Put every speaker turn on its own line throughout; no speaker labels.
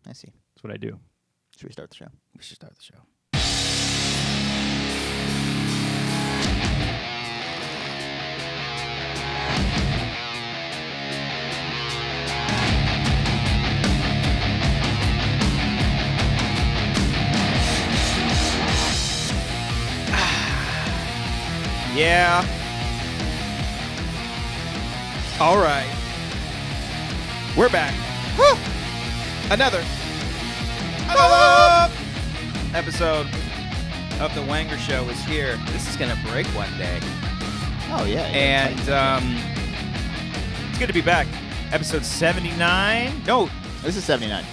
I see.
That's what I do.
Should we start the show?
We should start the show.
Yeah. All right. We're back. Woo! Another episode of the Wanger Show is here. This is going to break one day.
Oh, yeah.
And it's good to be back. Episode 79. No,
This is 79.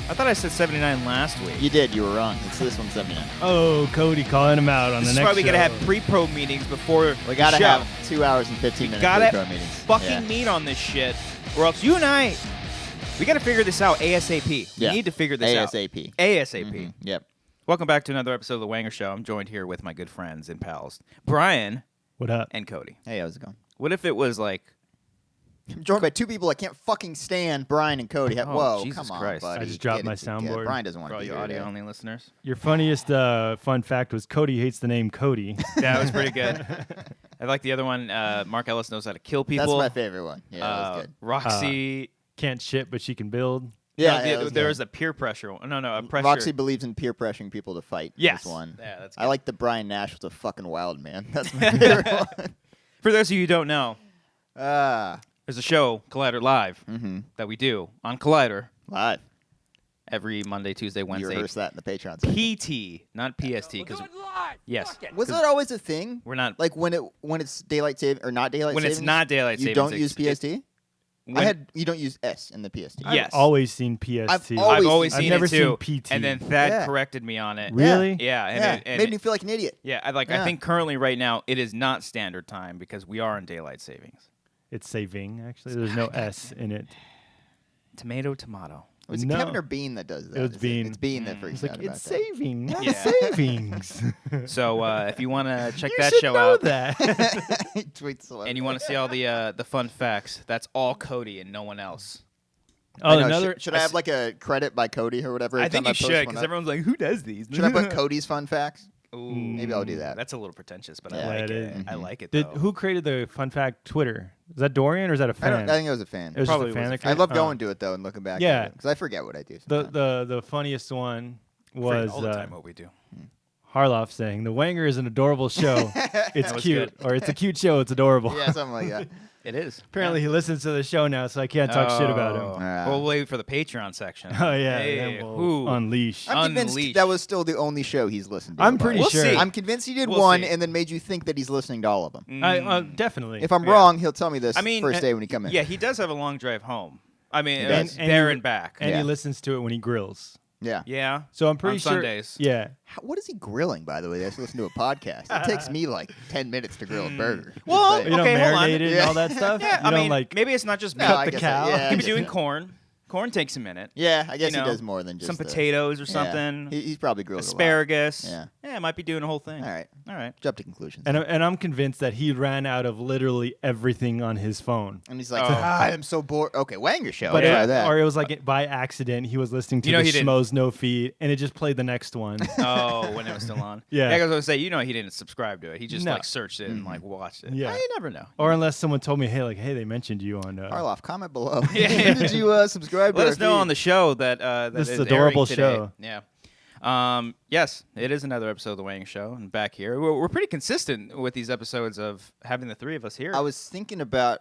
I thought I said 79 last week.
You did. You were wrong. This one's 79.
Oh, Cody calling him out on
This
the
is
next
why we
show.
got to have pre-pro meetings before
We got to
the show.
have 2 hours and 15 minutes
Gotta
pre-pro meetings.
fucking meet on this shit, or else you and I, we got to figure this out ASAP.
Yeah.
We need to figure this out.
ASAP.
ASAP.
Mhm. Yep.
Welcome back to another episode of The Wanger Show. I'm joined here with my good friends and pals, Brian
What up?
and Cody.
Hey, how's it going?
What if it was like,
I'm joined by two people I can't fucking stand, Brian and Cody.
Oh,
Whoa,
Jesus
come on,
Christ.
buddy.
I just dropped
Get
my
it together.
soundboard.
Brian doesn't want
for
to
all
be
you
here today.
audio-only listeners?
Your funniest fun fact was Cody hates the name Cody.
That was pretty good. I like the other one. Mark Ellis knows how to kill
That's
people.
my favorite one. Yeah, that was good.
Roxy.
Can't shit, but she can build.
Yeah,
no,
that was
there
good.
was a peer pressure one. No, a pressure.
Roxy believes in peer pressuring people to fight.
Yes.
This one.
Yeah, that's
I
good.
like the Brian Nash was a fucking wild man. That's my favorite one.
For those of you who don't know,
Ah.
there's a show, Collider Live,
Mm-hmm.
that we do on Collider
Live.
every Monday, Tuesday,
You
Wednesday.
rehearse that in the Patreon section.
PT, not PST. Because yes,
Was that always a thing?
we're not.
Like when it's daylight saving or not daylight
when
savings?
it's not daylight
you
savings,
don't use
it's-
PST?
when-
You don't use S in the PST.
Yes.
I've always seen PST.
I've
I've always
I've
seen
never
it too.
seen PT.
And then Thad
Yeah.
corrected me on it.
Really?
Yeah, and
Yeah,
it
made me feel like an idiot.
yeah. I
Yeah.
think currently right now it is not standard time because we are in daylight savings.
It's saving, actually. There's no S in it.
Tomato.
Was it
No.
Kevin or Bean that does that?
It was
Is
Bean.
It's Bean that freaks
It's like,
out about
it's
that.
saving, not
Yeah.
savings.
So if you want to check
you
that
should
show
know
out,
that.
He tweets a lot.
and you want to see all the fun facts, that's all Cody and no one else.
Oh,
I know,
another.
Should I have like a credit by Cody or whatever?
I
every
think
time
you
post
should
one
because
up?
everyone's like, who does these?
Should I put Cody's fun facts?
Ooh,
Maybe I'll do that.
That's a little pretentious, but
Yeah.
I like
Yeah,
it.
it is.
I like it
Did,
though.
who created the fun fact Twitter? Is that Dorian or is that a fan?
I think I was a fan.
It was
Probably
just a fan.
was a
that
fan.
I
created-
love
oh.
going to it though and looking back.
Yeah.
Because I forget what I do.
The
sometimes.
the funniest one
I forget
was
all the time what we do.
Harloff saying the Wanger is an adorable show. It's
was
cute, or it's a cute show. It's adorable.
Yeah, something like that.
It is.
Apparently, he listens to the show now, so I can't talk shit about him.
We'll wait for the Patreon section.
Oh yeah,
Hey,
then we'll
who?
unleash.
I'm convinced
Unleashed.
that was still the only show he's listened to.
I'm pretty
We'll
sure.
see.
I'm convinced he did
We'll
one
see.
and then made you think that he's listening to all of them.
Definitely.
If I'm
Yeah.
wrong, he'll tell me this
I mean,
first day when he come in.
Yeah, he does have a long drive home. I mean,
He does.
there and back.
and
Yeah.
he listens to it when he grills.
Yeah.
Yeah.
So I'm pretty
On
sure.
Sundays.
Yeah.
What is he grilling, by the way? That's listen to a podcast. It takes me like 10 minutes to grill a burger. Just
Well,
saying.
You don't
Okay, hold on.
marinate it
Yeah.
and all that stuff.
Yeah,
you
I
don't
mean,
like.
maybe it's not just
No,
meat.
I
the
guess
cow.
Yeah, I
He be
guess
doing
so.
corn. Corn takes a minute.
Yeah, I guess
you know,
he does more than just
Some
the-
potatoes or
Yeah.
something.
He's probably grilled
Asparagus.
Yeah.
Yeah, might be doing a whole thing.
a lot. All right.
All right.
Jump to conclusions.
and I'm convinced that he ran out of literally everything on his phone.
And he's like,
Oh.
I'm so bored. Okay, Wanger Show.
But
I'll
it-
try that.
or it was like by accident he was listening to
You know
the
he didn't-
Schmoes No Feed, and it just played the next one.
Oh, when it was still on.
Yeah.
I was going to say, he didn't subscribe to it. He just
No.
like searched it and like watched it.
Yeah.
You never know.
Or unless someone told me, hey, they mentioned you on.
Harloff, comment below.
Yeah.
Did you subscribe to
Let
our
us know
feed?
on the show that
This
is
adorable
airing today.
show.
Yeah. Yes, it is another episode of the Wanger Show, and back here we're pretty consistent with these episodes of having the three of us here.
I was thinking about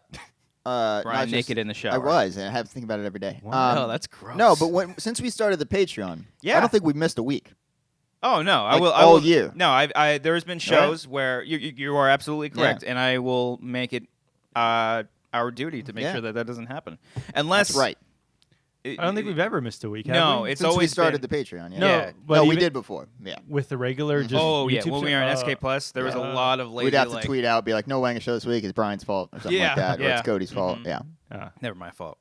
Brian
not just-
naked in the shower.
I was, and I have to think about it every day.
Oh, that's gross.
No, but since we started the Patreon,
Yeah.
I don't think we've missed a week.
Oh no, I
Like
will
all
will,
year.
No, I there has been shows where you are absolutely correct,
Yeah.
and I will make it our duty to make
Yeah.
sure that doesn't happen. Unless
That's right.
I don't think we've ever missed a week. Have
No,
we?
it's
Since we
always
started
been,
the Patreon, yeah.
No,
Yeah.
but
no, we
even
did before. Yeah.
with the regular. Just
Oh yeah,
YouTube
when we
show?
were in SK Plus, there was a lot of lazy.
We'd have to
like,
tweet out, be like, "No Wanger Show this week. It's Brian's fault," or something
Yeah,
like that, or
yeah.
it's Cody's fault.
Mhm.
Yeah.
Never my fault.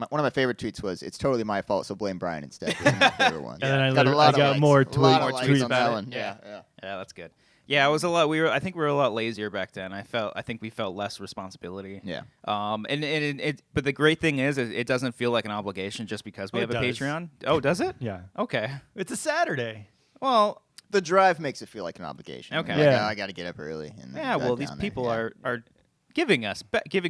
One of my favorite tweets was, "It's totally my fault, so blame Brian instead." It was my favorite one.
And then I
Got a
literally-
lot
I
of
got
likes.
more
A lot of
tweets
likes on
about
that
it.
one.
Yeah.
Yeah.
Yeah, that's good. Yeah, it was a lot. I think we were a lot lazier back then. I think we felt less responsibility.
Yeah.
But the great thing is, it doesn't feel like an obligation just because we have a
does.
Patreon. Oh, does it?
Yeah.
Okay.
It's a Saturday.
Well,
The drive makes it feel like an obligation.
Okay.
You're like,
Yeah.
I got to get up early. And
yeah.
back
Well, these
down there.
people
Yeah.
are giving
No,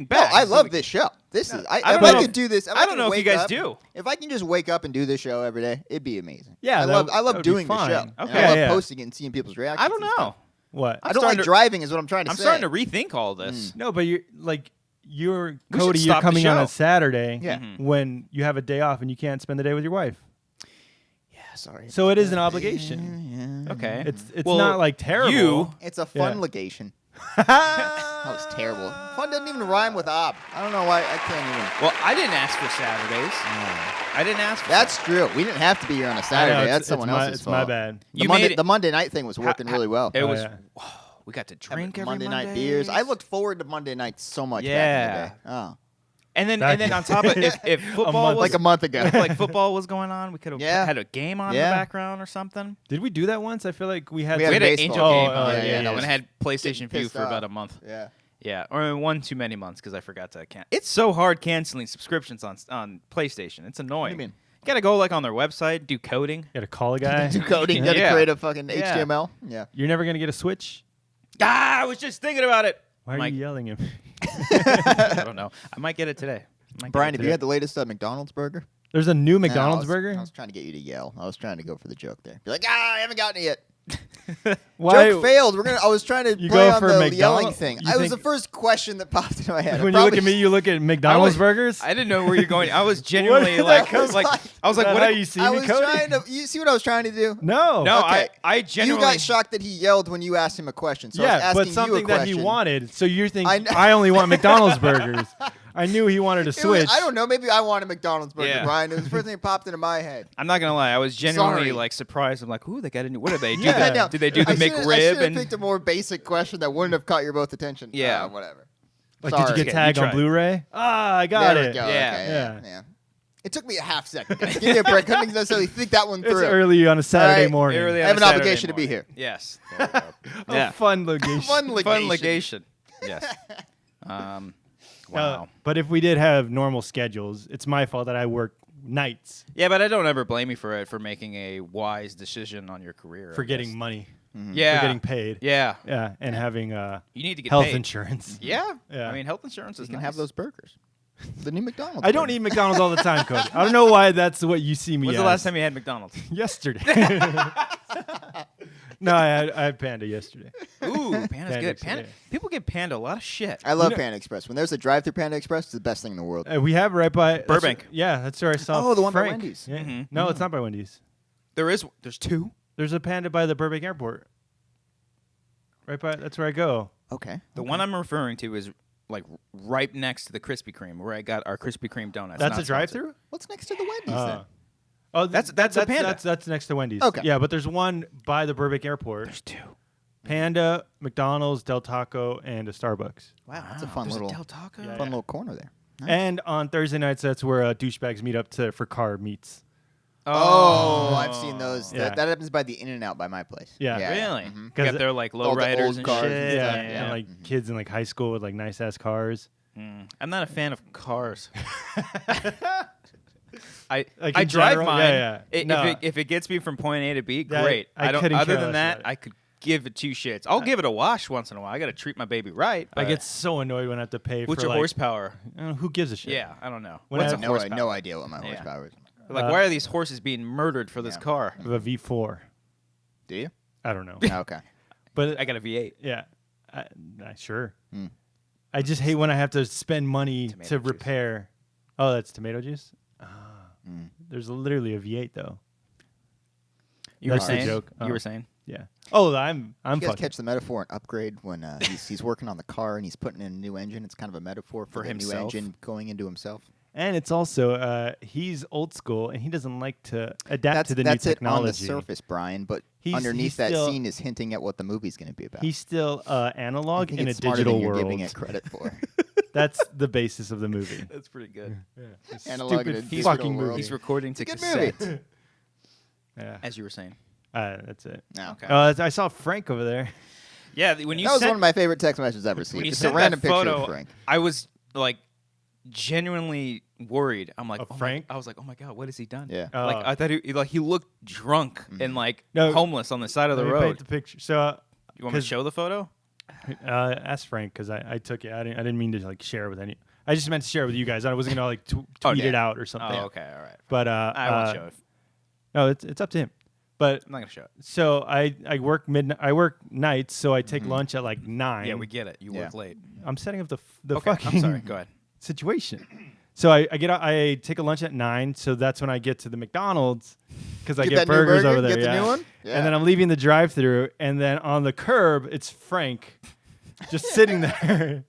back.
I
So
love
we-
this show. This is.
I
If
don't
I
know
could
if-
do this,
I don't know if you guys do.
If I can just wake up and do this show every day, it'd be amazing.
Yeah,
I
that
love
would be
doing the
fine.
show.
Okay.
And
Yeah,
I love
yeah.
posting it and seeing people's reactions.
I don't
and
know.
stuff.
What?
I don't like driving, is what I'm trying to
I'm
say.
starting to rethink all this.
No, but you're like you're
We
Cody.
should
You're
stop the
coming on
show.
a Saturday
Yeah.
when you have a day off and you can't spend the day with your wife.
Yeah, sorry.
So it is an obligation.
Yeah.
Okay.
It's
Well,
not like terrible.
you-
It's a fun legation. That was terrible. Fun doesn't even rhyme with ob. I don't know why. I can't even.
Well, I didn't ask for Saturdays. I didn't ask for
That's true. We didn't have to be here on a
I know,
Saturday.
it's-
That's someone
it's
else's
It's
fault.
my bad.
You made it.
The Monday night thing was working really well.
It
Oh,
was.
yeah.
We got to drink every
Monday night beers. I looked forward to Monday nights so much back in
Yeah.
the day. Oh.
And then
Back-
on top of if football
month-
was
Like a month ago.
if like football was going on, we could have
Yeah.
had a game on in
Yeah.
the background or something.
Did we do that once? I feel like we had.
We had
We
a
had an
baseball
Angel
game.
game
Oh,
on.
yeah,
Yeah,
yeah,
when
yeah.
I had PlayStation View
pissed
for about
off.
a month.
Yeah.
Yeah, or one too many months because I forgot to cancel. It's so hard canceling subscriptions on PlayStation. It's annoying.
What do you mean?
You gotta go like on their website, do coding.
You gotta call a guy.
Do coding. You got to
Yeah.
create a fucking
Yeah.
HTML. Yeah.
You're never gonna get a Switch.
I was just thinking about it.
Why are
Mike.
you yelling at me?
I don't know. I might get it today.
Brian, have you had the latest McDonald's burger?
There's a new
No,
McDonald's
I
burger.
was trying to get you to yell. I was trying to go for the joke there. Be like, I haven't gotten it yet.
Why?
Joke failed. I was trying to
You
play
go
on
for
the
McDonald-
yelling thing.
you
It was
think-
the first question that popped into my head.
When you look at me, you look at McDonald's burgers.
I didn't know where you're going. I was genuinely
What?
like,
That was like-
I was like,
Is that
what?
how
if-
you see
I
me,
was
Cody?
trying to. You see what I was trying to do?
No.
No,
Okay.
I
You
genuinely.
got shocked that he yelled when you asked him a question. So I was
Yeah,
asking
but
you
something
a
that
question.
he wanted. So you're
I
thinking
know.
I only want McDonald's burgers. I knew he wanted to
It was-
switch.
I don't know. Maybe I wanted McDonald's burger,
Yeah.
Brian. It was the first thing that popped into my head.
I'm not gonna lie. I was genuinely
Sorry.
like surprised. I'm like, ooh, they got a new. What do they do?
Yeah.
The- Did they do the
I should've
McRib and?
picked a more basic question that wouldn't have caught your both attention.
Yeah.
Whatever.
Like,
Sorry.
did you
Okay,
get tagged
you
on
tried.
Blu-ray? Ah, I got
There
it.
we go.
Yeah.
Okay,
Yeah.
yeah. It took me a half second. Give me a break. I couldn't necessarily think that one
It's
through.
early on a Saturday
Alright,
morning.
Early
I
on
have
a
an
Saturday
obligation to be
morning.
here.
Yes. There we go.
A
Yeah.
fun location.
Fun legation.
Fun legation. Yes. Wow.
But if we did have normal schedules, it's my fault that I work nights
Yeah, but I don't ever blame you for it for making a wise decision on your career.
for
I
getting
guess.
money,
Yeah.
for getting paid.
Yeah.
Yeah, and having
You need to get
health
paid.
insurance.
Yeah.
Yeah.
I mean, health insurance is
You can
nice.
have those burgers. The new McDonald's.
I don't
burger.
eat McDonald's all the time, Cody. I don't know why that's what you see me
When's
as.
the last time you had McDonald's?
Yesterday. No, I had Panda yesterday.
Ooh, Panda's
Panda
good.
today.
Panda. People give Panda a lot of shit.
I love
You know-
Panda Express. When there's a drive-through Panda Express, it's the best thing in the world.
We have right by
Burbank.
That's where I saw.
Oh, the one by
Frank.
Wendy's.
Yeah.
Mhm.
No, it's not by Wendy's.
There's two.
There's a Panda by the Burbank Airport. Right by. That's where I go.
Okay.
The one I'm referring to is like right next to the Krispy Kreme, where I got our Krispy Kreme donuts.
That's
Not
a drive-through.
What's next to the Wendy's then?
Oh,
That's a Panda.
That's next to Wendy's.
Okay.
Yeah, but there's one by the Burbank Airport.
There's two.
Panda, McDonald's, Del Taco, and a Starbucks.
Wow, that's a fun
There's
little,
Del Taco.
Yeah.
fun little corner there. Nice.
And on Thursday nights, that's where douchebags meet up for car meets.
Oh, I've seen those.
Yeah.
That happens by the In-N-Out by my place.
Yeah.
Really?
Mhm.
Got their like
All the
lowriders
old
and
cars
shit.
and
Yeah,
stuff,
and like kids in like high school with like nice ass cars.
I'm not a fan of cars. I
Like
I
in
drive
general?
mine.
Yeah, yeah. No.
If it gets me from point A to B,
That-
great.
I
I don't.
couldn't
Other
care
than
less
that,
about it.
I could give it two shits. I'll give it a wash once in a while. I got to treat my baby right.
I
but
get so annoyed when I have to pay
what's
for
your
like,
horsepower?
who gives a shit?
Yeah, I don't know.
When
What's
I
a
have
horsepower?
No idea what my
Yeah.
horsepower is.
Like, why are these horses being murdered for this
Yeah.
car?
I have a V4.
Do you?
I don't know.
Okay.
But
I got a V8.
yeah, sure.
Hmm.
I just hate when I have to spend money
Tomato
to
juice.
repair. Oh, that's tomato juice?
Mm.
There's literally a V8 though.
You
That's
were
the
saying.
joke.
You
Oh.
were saying.
Yeah. Oh, I'm
You guys
fucking.
catch the metaphor and upgrade when he's working on the car and he's putting in a new engine. It's kind of a metaphor for the new
himself.
engine going into himself.
And it's also he's old school and he doesn't like to adapt
That's
to the new
it on the
technology.
surface, Brian. But
He's
underneath that
still-
scene is hinting at what the movie's going to be about.
He's still
I
analog
think
in a
it's smarter
digital
than you're
world.
giving it credit for.
That's the basis of the movie.
That's pretty good.
Analog in a
Stupid
digital
fucking
world.
movie.
He's recording to
It's a good
cassette,
movie.
Yeah.
as you were saying.
That's it.
No.
Okay.
I saw Frank over there.
Yeah, when you
That was
sent,
one of my favorite text messages ever seen.
when you
Just a
sent
random
that
picture
photo,
of Frank.
I was like genuinely worried. I'm like,
Of
oh my-
Frank?
I was like, oh my god, what has he done?
Yeah.
Like I thought he looked drunk and like
No,
homeless on the side of the
Let me paint
road.
the picture. So,
You want me to show the photo?
ask Frank because I took it. I didn't mean to like share it with any. I just meant to share it with you guys. I wasn't gonna like tweet
yeah.
it out or something.
Oh, okay, all right.
But
I won't show it.
no, it's up to him. But
I'm not gonna show it.
so I work midnight. I work nights, so I take lunch at like 9.
Yeah, we get it. You
Yeah.
work late.
I'm setting up the
Okay,
fucking
I'm sorry. Go ahead.
situation. So I get out, I take a lunch at 9. So that's when I get to the McDonald's because I
Get
get
that new
burgers
burger?
over there.
Get the
yeah.
new one? Yeah.
And then I'm leaving the drive-through, and then on the curb it's Frank, just sitting there.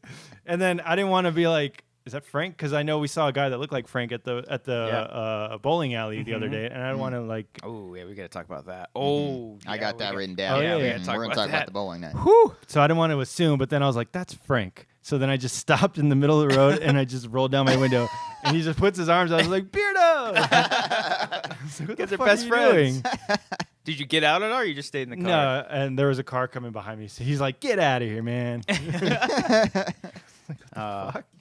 And then I didn't want to be like, is that Frank? Because I know we saw a guy that looked like Frank at the bowling alley the other day, and I don't want to like.
Oh yeah, we gotta talk about that. Oh,
I
yeah,
got
we
that
got-
written down.
Oh, yeah,
we
yeah.
gotta talk
We're going
about
to talk about
that.
the bowling night.
Whew.
So I didn't want to assume, but then I was like, "That's Frank." So then I just stopped in the middle of the road and I just rolled down my window, and he just puts his arms out. I was like, "Beardo!" I was like, what
Guys
the
are
fuck
best
are you
friends.
doing?
Did you get out at all, or you just stayed in the car?
No, and there was a car coming behind me, so he's like, "Get out of here, man!"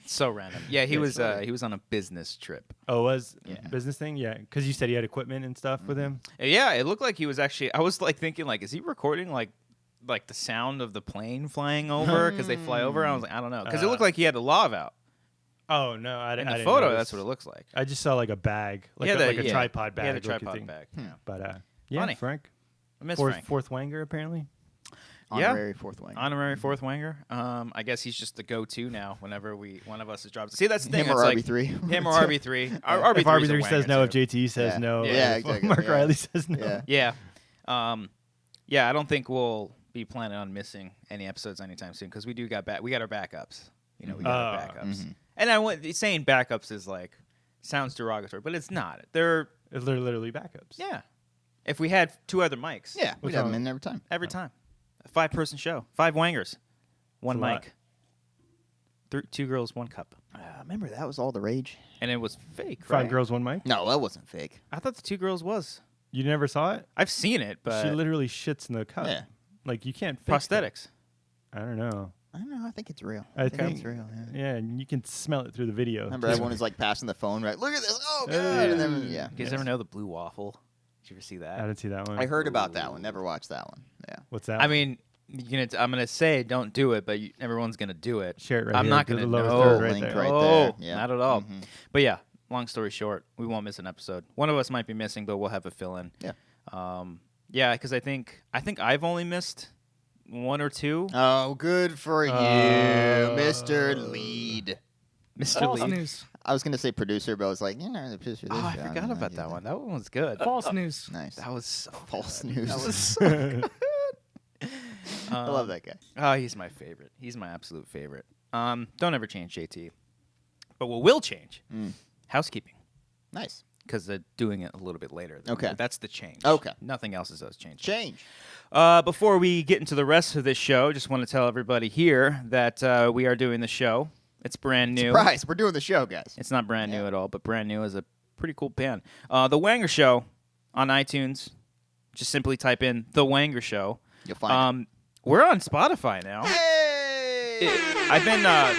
So random. Yeah, he was
totally.
he was on a business trip.
Oh, was
Yeah.
business thing? Yeah, because you said he had equipment and stuff with him.
Yeah, it looked like he was actually. I was like thinking, like, is he recording like the sound of the plane flying over because they fly over? I was like, I don't know, because it looked like he had the lav out
Oh no, I
in
didn't.
the
I didn't
photo.
notice.
That's what it looks like.
I just saw like a bag, like,
Yeah,
like a tripod bag.
He had a
looking
tripod
thing.
bag.
But yeah,
Funny.
Frank,
I miss
fourth
Frank.
Wanger apparently.
Yeah.
Honorary fourth wing.
Honorary fourth wanger. I guess he's just the go-to now whenever one of us is dropped. See, that's the thing.
Him or
it's like,
RB3.
Him or RB3. RB3
If RB3 says no, if JT says
Yeah.
no,
Yeah,
if
exactly,
Mark
yeah.
Riley says no.
Yeah.
Yeah. I don't think we'll be planning on missing any episodes anytime soon because we got our backups. You know, we got our backups. And saying backups is like sounds derogatory, but it's not. They're
Literally backups.
yeah. If we had 2 other mics,
Yeah, we'd have him in every time.
every time, a 5-person show, 5 wangers, 1
That's a lot.
mic, 2 girls, 1 cup,
Remember, that was all the rage?
and it was fake.
5
right?
girls, 1 mic.
No, that wasn't fake.
I thought the 2 girls was.
You never saw it?
I've seen it, but
She literally shits in the cup.
Yeah.
Like you can't fix that.
prosthetics.
I don't know.
I don't know. I think it's real.
I
think
think
it's real. Yeah.
Yeah, and you can smell it through the video.
Remember, everyone is like passing the phone, right? Look at this. Oh, God. And then, yeah.
You guys ever know the blue waffle? Did you ever see that?
I didn't see that one.
I heard about that one. Never watched that one. Yeah.
What's that?
I mean, I'm gonna say don't do it, but everyone's gonna do it.
Share it right
I'm
here.
not
Do
gonna
the lower
know.
third right
Link
there.
right
Oh,
there. Yeah.
not at all.
Mhm.
But yeah, long story short, we won't miss an episode. One of us might be missing, but we'll have a fill in.
Yeah.
Yeah, because I think I've only missed 1 or 2.
Oh, good for you, Mr. Lead.
Mr.
False
Lee.
news.
I was going to say producer, but I was like, you know, the producer.
Oh, I forgot about that one. That one was good.
False news.
Nice.
That was so
False
good.
news.
That was so good.
I love that guy.
Oh, he's my favorite. He's my absolute favorite. Don't ever change JT. But what will change? Housekeeping.
Nice.
Because they're doing it a little bit later.
Okay.
That's the change.
Okay.
Nothing else does change.
Change.
Before we get into the rest of this show, just want to tell everybody here that we are doing the show. It's brand new.
Surprise. We're doing the show, guys.
It's not brand new at all, but brand new is a pretty cool band. The Wanger Show on iTunes. Just simply type in The Wanger Show.
You'll find it.
We're on Spotify now.
Hey!
I've been not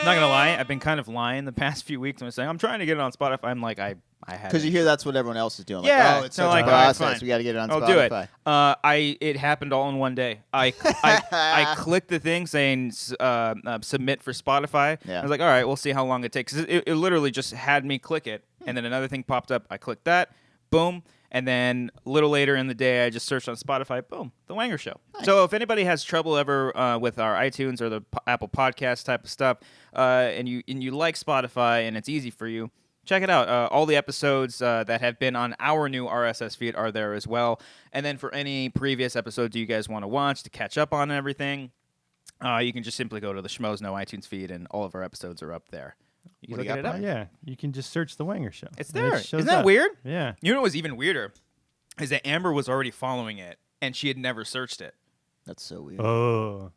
gonna lie. I've been kind of lying the past few weeks. I'm saying I'm trying to get it on Spotify. I'm like I had
Because you hear that's what everyone else is doing. Like,
Yeah,
oh, it's
so
such
like,
a
all right,
process.
fine.
We got to get it on
I'll
Spotify.
do it. It happened all in one day. I clicked the thing saying submit for Spotify.
Yeah.
I was like, all right, we'll see how long it takes. It literally just had me click it, and then another thing popped up. I clicked that, boom, and then a little later in the day, I just searched on Spotify, boom, The Wanger Show.
Nice.
So if anybody has trouble ever with our iTunes or the Apple Podcast type of stuff, and you like Spotify and it's easy for you, check it out. All the episodes that have been on our new RSS feed are there as well. And then for any previous episodes you guys want to watch to catch up on everything, you can just simply go to the Schmoes Know iTunes feed, and all of our episodes are up there. You
What
can
do you
look
got,
it up.
Brian?
Yeah, you can just search the Wanger Show.
It's
and it
there.
shows
Isn't that
up.
weird?
Yeah.
You know what was even weirder is that Amber was already following it, and she had never searched it.
That's so weird.
Oh.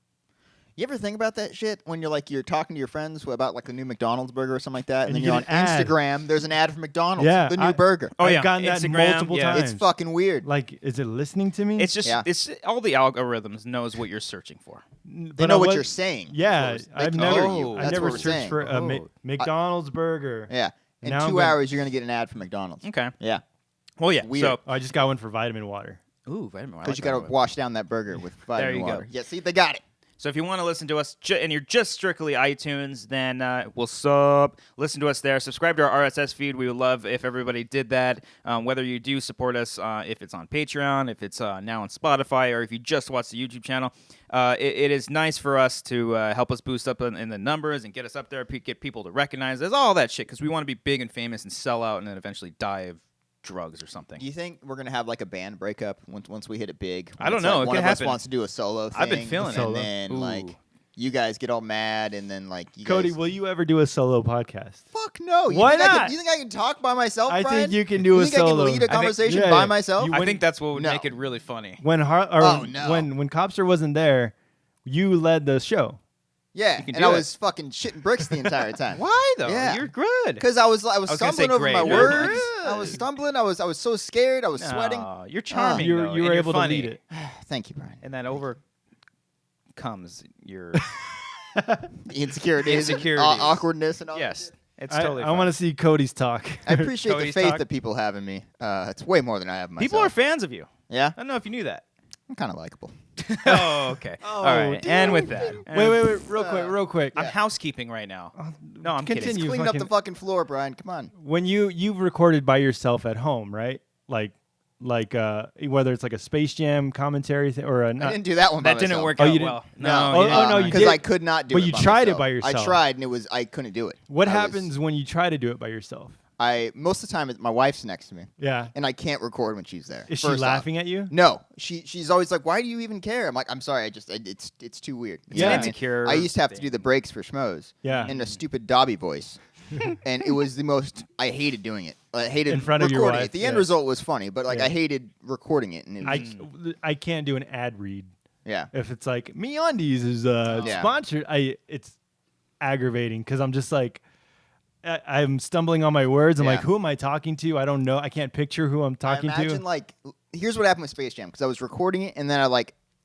You ever think about that shit when you're talking to your friends about like the new McDonald's burger or something like that, and then
you
you're
get
on
an ad.
Instagram, there's an ad for McDonald's,
Yeah,
the new burger.
Oh, yeah.
I've gotten that
Instagram,
multiple
yeah.
times.
It's fucking weird.
Like, is it listening to me?
It's just
Yeah.
it's all the algorithms knows what you're searching for.
They know what you're saying.
Yeah,
They
I've
can
never,
hear you.
I've
That's
never
what we're
searched
saying.
for a
Oh.
McDonald's burger.
Yeah. In
Now I'm
2
gonna-
hours, you're gonna get an ad for McDonald's.
Okay.
Yeah.
Well, yeah.
Weird.
So,
Oh, I just got one for vitamin water.
ooh, vitamin.
Because you gotta wash down that burger with vitamin
you go.
water. Yeah, see, they got it.
So if you want to listen to us and you're just strictly iTunes, then listen to us there. Subscribe to our RSS feed. We would love if everybody did that. Whether you do support us, if it's on Patreon, if it's now on Spotify, or if you just watch the YouTube channel, it is nice for us to help us boost up in the numbers and get us up there, get people to recognize us, all that shit, because we want to be big and famous and sell out and then eventually die of drugs or something.
Do you think we're gonna have like a band breakup once we hit it big?
I don't
It's
know.
Like
It
one
could
of us
happen.
wants to do a solo thing.
I've been feeling it.
and then
Ooh.
like you guys get all mad, and then like you
Cody,
guys...
will you ever do a solo podcast?
Fuck no. You
Why
think I
not?
can, you think I can talk by myself,
I
Brian?
think you can do
you
a
think
solo.
I can lead a
I think-
conversation
yeah,
by
yeah.
myself?
I think that's what would
No.
make it really funny.
When
Oh, no.
when Cobbster wasn't there, you led the show.
Yeah,
can
and
do
I
it.
was fucking shitting bricks the entire time.
Why though?
Yeah.
You're good.
Because I was
was gonna say
stumbling over
great.
my
You're
words.
good.
I was stumbling. I was so scared. I was sweating.
Aw, you're charming.
You
though,
were
and
able
you're
to lead
funny.
it.
Thank you, Brian.
And that overcomes your
Insecurities,
Insecurities.
awkwardness, and all.
yes. It's
I,
totally.
I
fine.
want to see Cody's talk.
I appreciate the
Cody's
faith
talk.
that people have in me. It's way more than I have in myself.
People are fans of you.
Yeah,
I don't know if you knew that.
I'm kind of likable.
Oh, okay.
Oh,
All right.
dude.
And with that,
Wait, real quick.
I'm housekeeping right now. No, I'm
Continue.
kidding.
You
Clean up the
fucking-
fucking floor, Brian. Come on.
When you've recorded by yourself at home, right? Like whether it's like a Space Jam commentary or a
I
not,
didn't do that one. by
That didn't
myself.
work
Oh,
out
you didn't-
well.
No,
Oh, no, you
because
did.
I could not do
But
it.
you
by
tried it
myself.
by yourself.
I tried, and I couldn't do it.
What
I
happens when you try to do it by yourself?
Most of the time, my wife's next to me,
Yeah.
and I can't record when she's there.
Is she
First off.
laughing at you?
No, she's always like, "Why do you even care?" I'm like, "I'm sorry, it's too weird."
It's
Yeah.
an insecure.
I used to have to
thing.
do the breaks for Schmoes.
Yeah.
In a stupid Dobby voice. And it was the most. I hated doing it. I hated
In front of your
recording
wife,
it. The end
yeah.
result was funny, but like
Yeah.
I hated recording it. And it was,
I can't do an ad read.
yeah.
If it's like MeUndies is
Yeah.
sponsored, it's aggravating because I'm just like I'm stumbling on my words. I'm
Yeah.
like, who am I talking to? I don't know. I can't picture who I'm talking
I imagine
to.
like here's what happened with Space Jam because I was recording it and then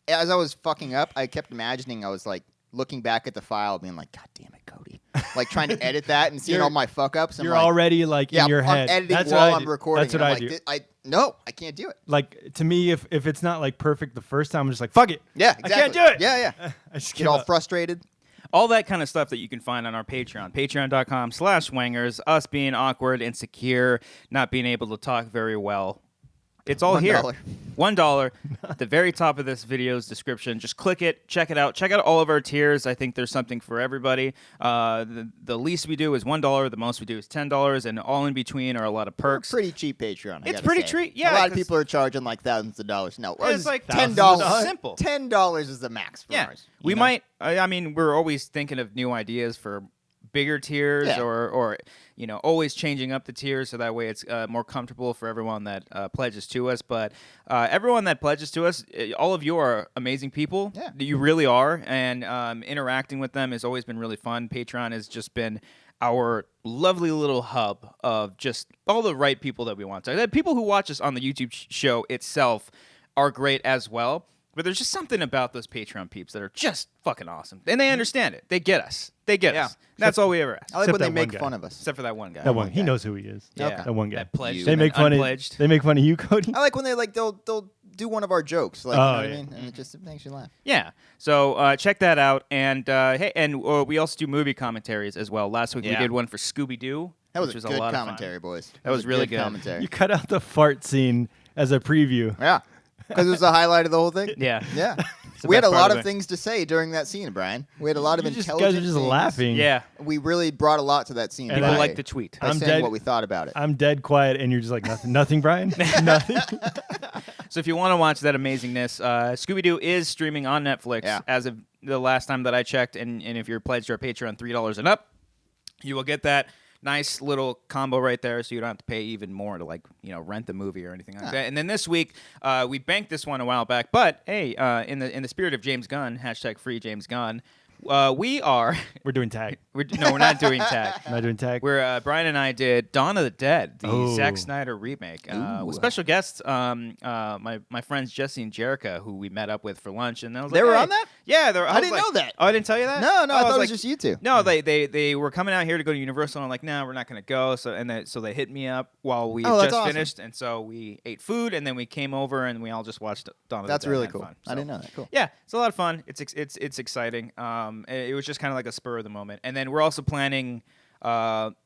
as I was fucking up, I kept imagining I was like looking back at the file, being like, "God damn it, Cody!" Like trying to edit that and seeing
You're-
all my fuck ups.
You're already like
yeah,
in your
I'm
head.
editing
That's
while
what I
I'm
do.
recording.
That's what
and
I
I'm
do.
like, no, I can't do it.
Like to me, if it's not like perfect the first time, I'm just like, fuck it.
Yeah, exactly.
I can't do it.
Yeah, yeah.
I just
Get
give
all
up.
frustrated.
All that kind of stuff that you can find on our Patreon. Patreon.com/Wangers. Us being awkward, insecure, not being able to talk very well. It's all here.
$1.
$1 at the very top of this video's description. Just click it. Check it out. Check out all of our tiers. I think there's something for everybody. The least we do is $1. The most we do is $10. And all in between are a lot of perks.
Pretty cheap Patreon. I
It's
gotta
pretty
say.
cheap, yeah,
A lot of
'cause-
people are charging like thousands of dollars. No,
It's like
$10.
simple.
$10 is the max for
Yeah,
ours.
we
you know?
might. I mean, we're always thinking of new ideas for bigger tiers,
Yeah.
or always changing up the tiers so that way it's more comfortable for everyone that pledges to us. But everyone that pledges to us, all of you are amazing people.
Yeah.
You really are, and interacting with them has always been really fun. Patreon has just been our lovely little hub of just all the right people that we want. So the people who watch us on the YouTube show itself are great as well. But there's just something about those Patreon peeps that are just fucking awesome. And they understand it. They get us. They get
Yeah.
us. That's all we ever ask.
I like
Except
when they
that one
make
guy.
fun of us.
Except for that one guy.
That one, he
guy.
knows who he is.
Yeah.
Okay.
That one guy.
That pledged.
They
and
make fun of.
unpledged.
They make fun of you, Cody.
I like when they'll do one of our jokes. Like,
Oh,
you know what
yeah.
I mean? And it makes you laugh.
Yeah. So check that out. And hey, and we also do movie commentaries as well. Last week we
Yeah.
did one for Scooby-Doo.
That was
which was
a good
lot of fun.
commentary, boys.
That was really
good
good.
commentary.
You cut out the fart scene as a preview.
Yeah, because it was the highlight of the whole thing.
Yeah.
Yeah.
the
We had a
best part
lot
of
of
it.
things to say during that scene, Brian. We had a lot of
You just
intelligent
guys are just
things.
laughing.
Yeah.
We really brought a lot to that scene.
And
by-
People like to tweet.
by
I'm
saying
dead-
what we thought about it.
I'm dead quiet, and you're just like nothing. Nothing, Brian. Nothing.
So if you want to watch that amazingness, Scooby-Doo is streaming on Netflix
Yeah.
as of the last time that I checked. And if you're pledged to our Patreon $3 and up, you will get that nice little combo right there, so you don't have to pay even more to rent the movie or anything like that. And then this week, we banked this one a while back, but hey, in the spirit of James Gunn, #free James Gunn,
We're doing tag.
We're not doing tag.
Not doing tag.
Where Brian and I did Dawn of the Dead, the
Oh.
Zack Snyder remake, with special guests, my friends Jesse and Jerica, who we met up with for lunch, and I was
They
like,
were
hey.
on that?
Yeah,
I didn't know that.
Oh, I didn't tell you that.
No, I
was
thought it
like,
was just you two.
No, they were coming out here to go to Universal, and I'm like, no, we're not gonna go. So they hit me up while we
that's
just
awesome.
finished, and so we ate food, and then we came over and we all just watched Dawn of the Dead.
That's really
and had
cool.
fun.
I didn't know that. Cool.
Yeah, it's a lot of fun. It's exciting. It was just kind of like a spur of the moment, and then we're also planning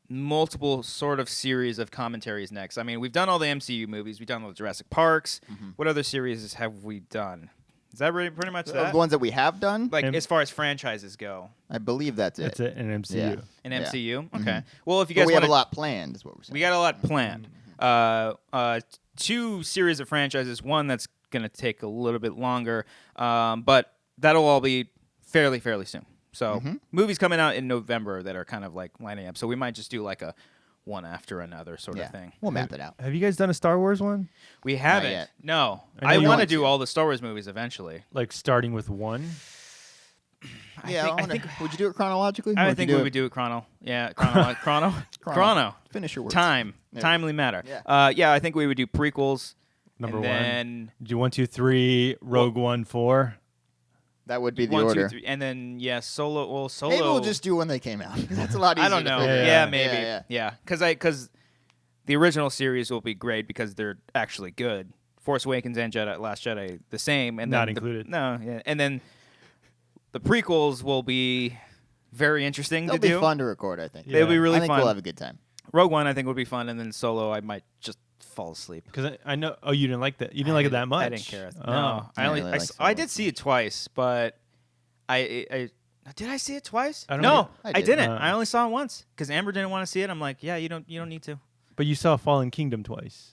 multiple sort of series of commentaries next. I mean, we've done all the MCU movies. We've done all the Jurassic Parks. What other series have we done? Is that really pretty much that?
The ones that we have done,
Like as far as franchises go,
I believe that's it.
That's it in MCU.
Yeah.
an
Yeah.
MCU. Okay. Well, if you
But
guys
we have
want
a lot planned, is what we're saying.
we got a lot planned. 2 series of franchises. One that's gonna take a little bit longer, but that'll all be fairly soon. So movies coming out in November that are kind of like lining up. So we might just do like a one after another sort of thing.
We'll map it out.
Have you guys done a Star Wars one?
We haven't.
yet.
No.
I know
I
you
want to
want
do
to.
all the Star Wars movies eventually.
Like starting with 1?
I wonder, would you do it chronologically?
I
Or would
think
you
we
do
would
it-
do it chrono.
Finish your words.
Time.
There.
Timely matter.
Yeah.
I think we would do prequels.
Number
and
1.
Then
Do 1, 2, 3, Rogue One, 4.
That would be the
1, 2,
order.
3, and then Solo. Well, Solo.
Maybe we'll just do when they came out. That's a lot easier.
I don't know.
To figure
Yeah,
out.
maybe. Yeah, because the original series will be great because they're actually good. Force Awakens and Last Jedi the same, and
Not
then
included.
and then the prequels will be very interesting
They'll
to
be
do.
fun to record, I think.
Yeah.
They'll be really
I think
fun.
we'll have a good time.
Rogue One I think would be fun, and then Solo I might just fall asleep.
Because I know. Oh, you didn't like that. You didn't like it that much.
I didn't care.
Oh.
No,
I really like
I
Solo.
did see it twice, but I did I see it twice?
I don't
No,
know.
I
I
did.
didn't. I only saw it once because Amber didn't want to see it. I'm like, yeah, you don't need to.
But you saw Fallen Kingdom twice.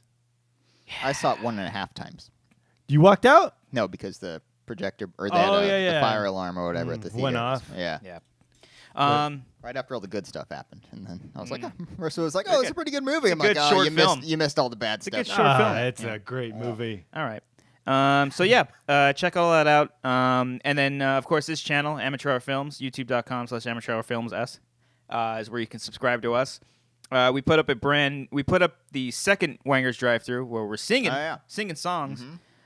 I saw it 1.5 times.
You walked out?
No, because the projector or that the fire alarm or whatever at the theater
went off.
Yeah.
Yeah.
Right after all the good stuff happened, and then I was like, Marissa was like, "Oh, it's a pretty good movie." I'm
a
like,
good
"Oh,
short
you
film.
missed all the bad
a
stuff."
good short film.
It's a great movie.
All right. So yeah, check all that out. And then of course this channel, Amateur Hour Films, youtube.com/Amateur Hour Films S, is where you can subscribe to us. We put up the second Wanger's drive-through where we're singing songs,